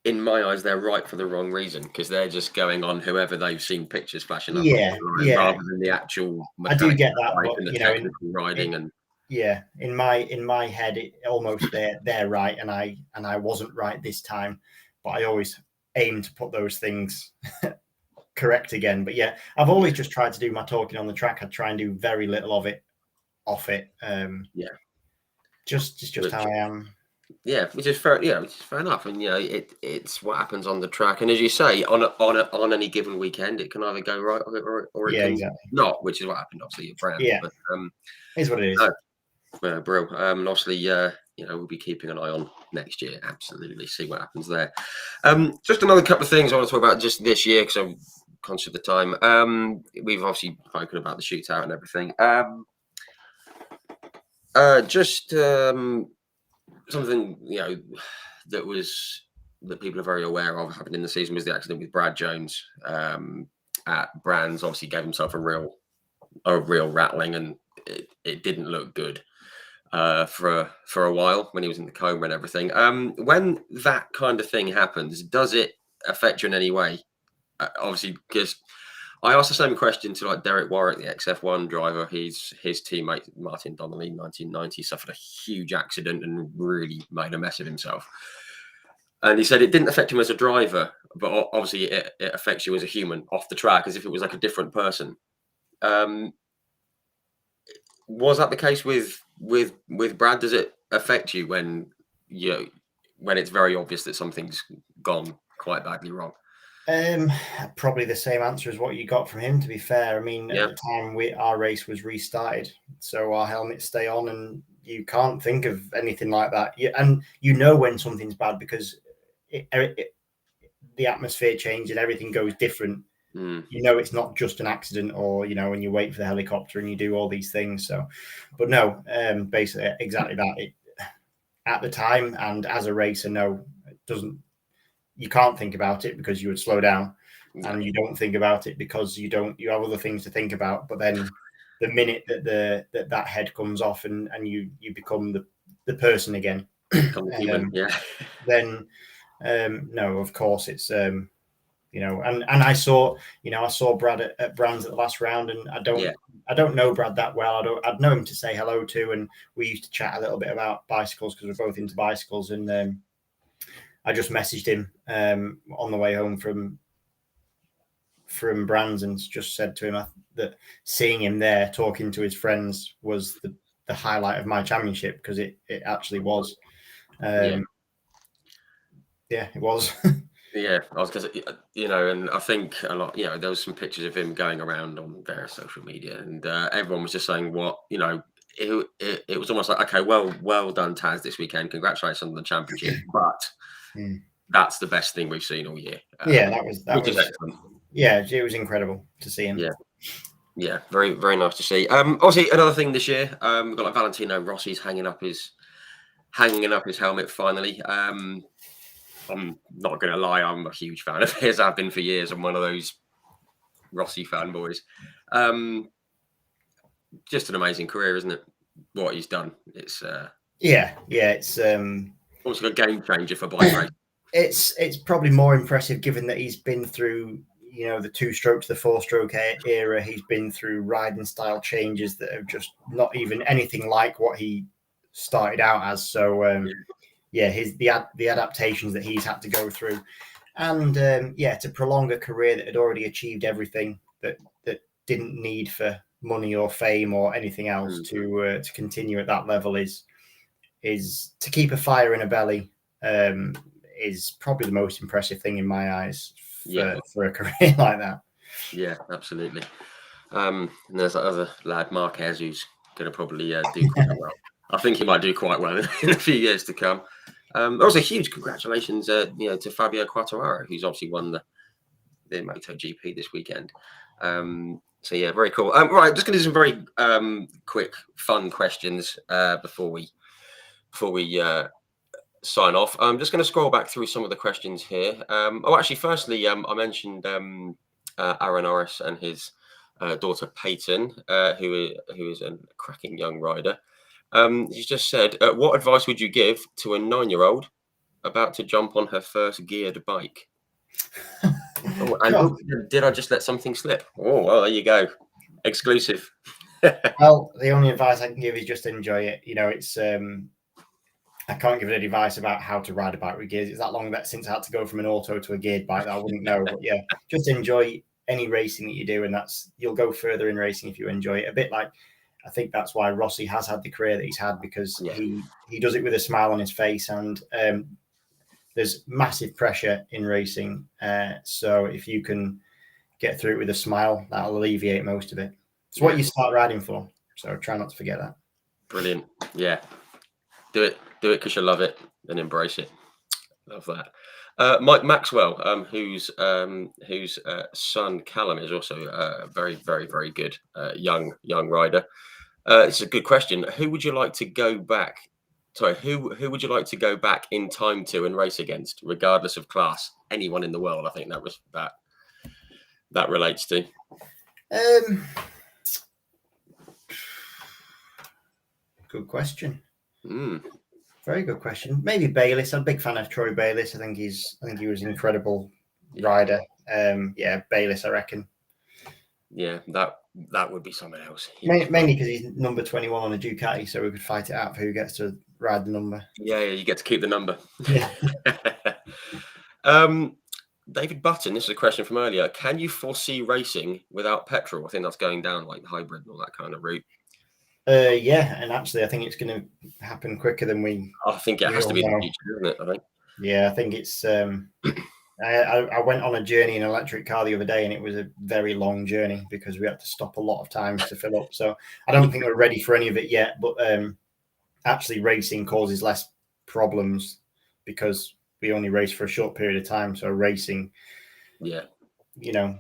In my eyes, they're right for the wrong reason, because they're just going on whoever they've seen pictures flashing up, rather than the actual.
I do get that, but
and the
you know,
technical riding and
yeah, in my head, it almost they're right, and I wasn't right this time, but I always aim to put those things correct again. But yeah, I've always just tried to do my talking on the track. I try and do very little of it off it. Just how I am.
Yeah, which is fair. Yeah, which is fair enough. And you know, it's what happens on the track. And as you say, on any given weekend, it can either go right or it can not, which is what happened obviously at Brown.
Yeah,
but
is what it is.
Brill. And obviously, you know, we'll be keeping an eye on next year. Absolutely, see what happens there. Just another couple of things I want to talk about just this year, because I'm conscious of the time. We've obviously spoken about the shootout and everything. Something, you know, that people are very aware of happened in the season was the accident with Brad Jones at Brands. Obviously, gave himself a real rattling, and it didn't look good for a while when he was in the coma and everything. When that kind of thing happens, does it affect you in any way? Obviously, because I asked the same question to like Derek Warwick, the XF1 driver. His teammate Martin Donnelly in 1990 suffered a huge accident and really made a mess of himself. And he said it didn't affect him as a driver, but obviously it affects you as a human off the track, as if it was like a different person. Was that the case with Brad? Does it affect you when when it's very obvious that something's gone quite badly wrong?
Probably the same answer as what you got from him, to be fair. I mean, at the time our race was restarted, so our helmets stay on, and you can't think of anything like that. And you know when something's bad because the atmosphere changes and everything goes different. You know it's not just an accident, or when you wait for the helicopter and you do all these things. So, but no, basically exactly that. At the time and as a racer, no, it doesn't. You can't think about it because you would slow down, and you don't think about it because you have other things to think about. But then the minute that that head comes off and you become the person again,
Human,
then no, of course it's and I saw Brad at Brands at the last round, and I don't know Brad that well. I'd know him to say hello to, and we used to chat a little bit about bicycles because we're both into bicycles, and I just messaged him on the way home from Brands and just said to him that seeing him there talking to his friends was the highlight of my championship, because it actually was. It was.
Yeah, I was going to, and I think a lot, there was some pictures of him going around on various social media, and everyone was just saying it was almost like, okay, well done, Taz, this weekend. Congratulations on the championship. But that's the best thing we've seen all year.
That was
excellent.
Yeah, it was incredible to see him.
Yeah, very, very nice to see. Obviously, another thing this year, we've got Valentino Rossi's hanging up his helmet finally. I'm not going to lie, I'm a huge fan of his. I've been for years. I'm one of those Rossi fanboys. Just an amazing career, isn't it? What he's done. It's
it's
also a game changer for bike racing.
It's probably more impressive given that he's been through the 2-stroke to the 4-stroke era. He's been through riding style changes that are just not even anything like what he started out as. So the adaptations that he's had to go through, and to prolong a career that had already achieved everything that didn't need for money or fame or anything else to continue at that level is to keep a fire in a belly. Is probably the most impressive thing in my eyes for a career like that.
Yeah, absolutely. And there's that other lad, Marquez, who's going to probably do quite well. I think he might do quite well in a few years to come. Also, huge congratulations, to Fabio Quartararo, who's obviously won the MotoGP this weekend. So yeah, very cool. Right, just going to do some very quick, fun questions before we sign off. I'm just going to scroll back through some of the questions here. Actually, firstly, I mentioned Aaron Norris and his daughter Peyton, who is a cracking young rider. He's just said, what advice would you give to a 9-year-old about to jump on her first geared bike? Did I just let something slip? Oh, well, there you go. Exclusive.
Well, the only advice I can give is just enjoy it. It's I can't give any advice about how to ride a bike with gears. It's that long that since I had to go from an auto to a geared bike that I wouldn't know. But yeah, just enjoy any racing that you do, and you'll go further in racing if you enjoy it. A bit like, I think that's why Rossi has had the career that he's had, because he does it with a smile on his face, and there's massive pressure in racing. So if you can get through it with a smile, that'll alleviate most of it. It's what you start riding for. So try not to forget that.
Brilliant. Yeah. Do it because you love it and embrace it. Love that. Mike Maxwell, whose son Callum is also a very, very, very good young rider. It's a good question. Who would you like to go back? Sorry, who would you like to go back in time to and race against, regardless of class? Anyone in the world, I think that relates to.
Good question. Very good question. Maybe Bayliss. I'm a big fan of Troy Bayliss. I think he was an incredible rider. Bayliss, I reckon.
Yeah, that would be something else.
Mainly because he's number 21 on a Ducati, so we could fight it out for who gets to ride the number.
Yeah, you get to keep the number.
Yeah.
David Button, this is a question from earlier. Can you foresee racing without petrol? I think that's going down like the hybrid and all that kind of route.
Yeah, and actually, I think it's going to happen quicker than we
I think it has to
all
be the
know.
future, isn't it? I think.
Yeah, I think it's. I went on a journey in an electric car the other day, and it was a very long journey because we had to stop a lot of times to fill up. So I don't think we're ready for any of it yet. But actually, racing causes less problems because we only race for a short period of time. So racing,
Yeah.
you know,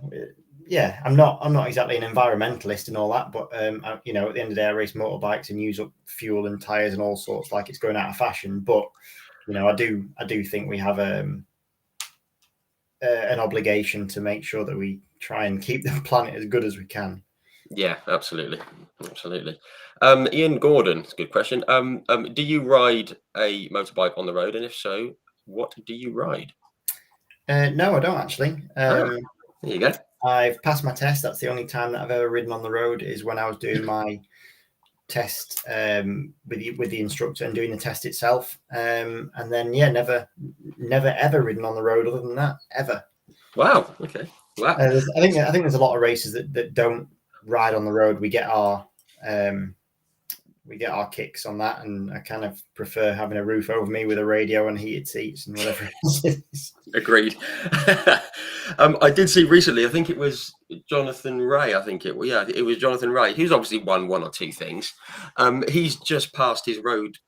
yeah, I'm not exactly an environmentalist and all that, but you know, at the end of the day, I race motorbikes and use up fuel and tires and all sorts like it's going out of fashion. But you know, I do think we have an obligation to make sure that we try and keep the planet as good as we can.
Yeah, absolutely, absolutely. Ian Gordon, it's a good question. Do you ride a motorbike on the road, and if so, what do you ride?
No, I don't actually.
There you go.
I've passed my test. That's the only time that I've ever ridden on the road is when I was doing my test with the instructor and doing the test itself. And then yeah, never ever ridden on the road other than that ever.
Wow. Okay. Wow.
I think there's a lot of races that don't ride on the road. We get our kicks on that, and I kind of prefer having a roof over me with a radio and heated seats and whatever it is.
Agreed. I did see recently, I think it was Jonathan Ray. It was Jonathan Ray. He's obviously won one or two things. He's just passed his road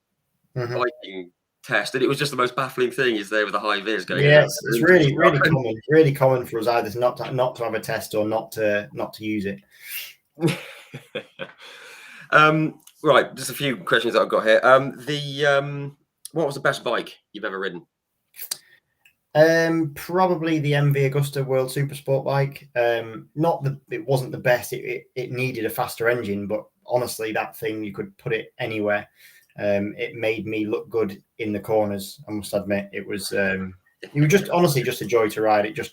biking test, and it was just the most baffling thing. He's there with the high vis going.
Yeah, it's really common for us either not to have a test or not to use it.
Right, just a few questions that I've got here. What was the best bike you've ever ridden?
Probably the MV Agusta World Super Sport bike. It wasn't the best. It needed a faster engine, but honestly, that thing, you could put it anywhere. It made me look good in the corners. I must admit, it was just honestly just a joy to ride. It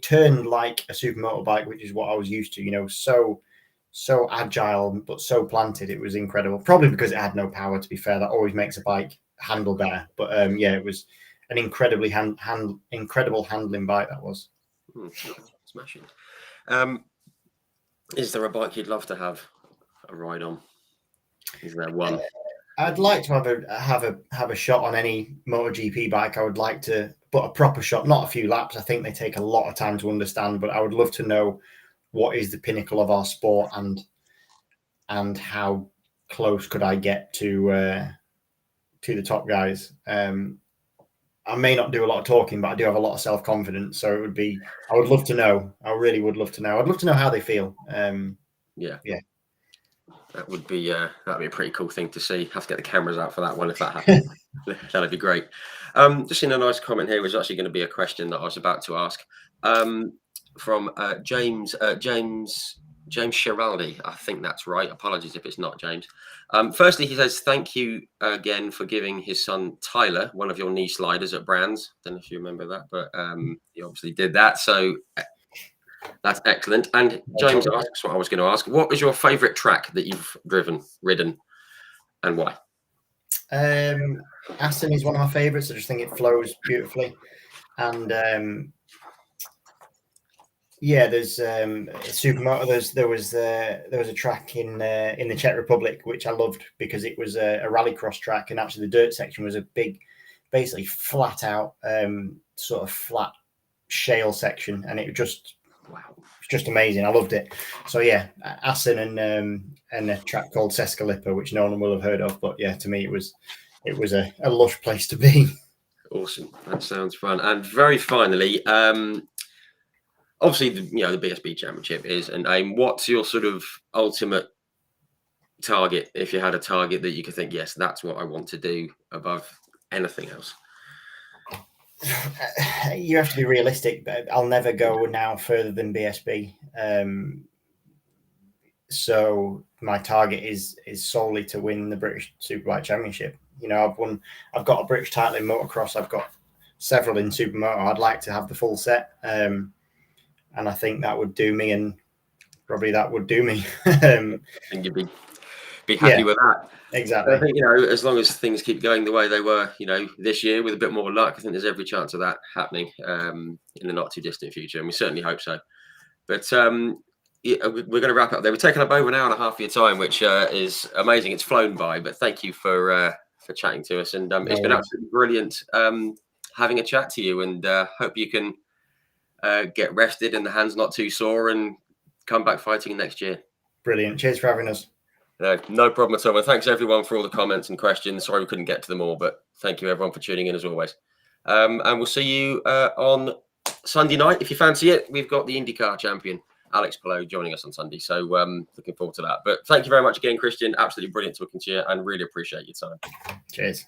turned like a super motorbike, which is what I was used to. You know, so agile but so planted. It was incredible. Probably because it had no power. To be fair, that always makes a bike handle better. But yeah, it was an incredibly incredible handling bike that was.
Smashing. Is there a bike you'd love to have a ride on? Is there one?
I'd like to have a shot on any MotoGP bike. I would like to, but a proper shot, not a few laps. I think they take a lot of time to understand, but I would love to know what is the pinnacle of our sport and how close could I get to the top guys. I may not do a lot of talking, but I do have a lot of self-confidence. So I would love to know. I really would love to know. I'd love to know how they feel.
Yeah. That'd be a pretty cool thing to see. Have to get the cameras out for that one if that happens. That'd be great. Just in a nice comment here was actually going to be a question that I was about to ask from James Shiraldi. I think that's right. Apologies if it's not James. Firstly, he says thank you again for giving his son Tyler one of your knee sliders at Brands. Don't know if you remember that, but he obviously did that. So that's excellent. And James asks what I was going to ask. What was your favourite track that you've ridden, and why?
Aston is one of my favourites. I just think it flows beautifully. And yeah, there's Supermoto. There was a track in the Czech Republic which I loved because it was a rallycross track, and actually the dirt section was a big, basically flat out sort of flat shale section, and it was just amazing. I loved it. So yeah, Assen and a track called Sescalippa, which no one will have heard of, but yeah, to me it was a lush place to be.
Awesome, that sounds fun. And very finally, obviously the BSB Championship is an aim. What's your sort of ultimate target, if you had a target that you could think, yes, that's what I want to do above anything else?
You have to be realistic, but I'll never go now further than BSB. So my target is solely to win the British Superbike Championship. You know, I've got a British title in motocross. I've got several in Supermoto. I'd like to have the full set. And I think that would do me, and probably that would do me.
And you'd be happy with that.
Exactly.
I think, as long as things keep going the way they were, this year with a bit more luck, I think there's every chance of that happening in the not too distant future, and we certainly hope so. But we're going to wrap up there. We're taking up over an hour and a half of your time, which is amazing. It's flown by, but thank you for chatting to us. And it's been absolutely brilliant having a chat to you, and hope you can get rested and the hand's not too sore and come back fighting next year.
Brilliant. Cheers for having us.
No problem at all. Well, thanks everyone for all the comments and questions. Sorry we couldn't get to them all, but thank you everyone for tuning in as always. And we'll see you on Sunday night. If you fancy it, we've got the IndyCar champion, Alex Palou, joining us on Sunday. So looking forward to that. But thank you very much again, Christian. Absolutely brilliant talking to you and really appreciate your time.
Cheers.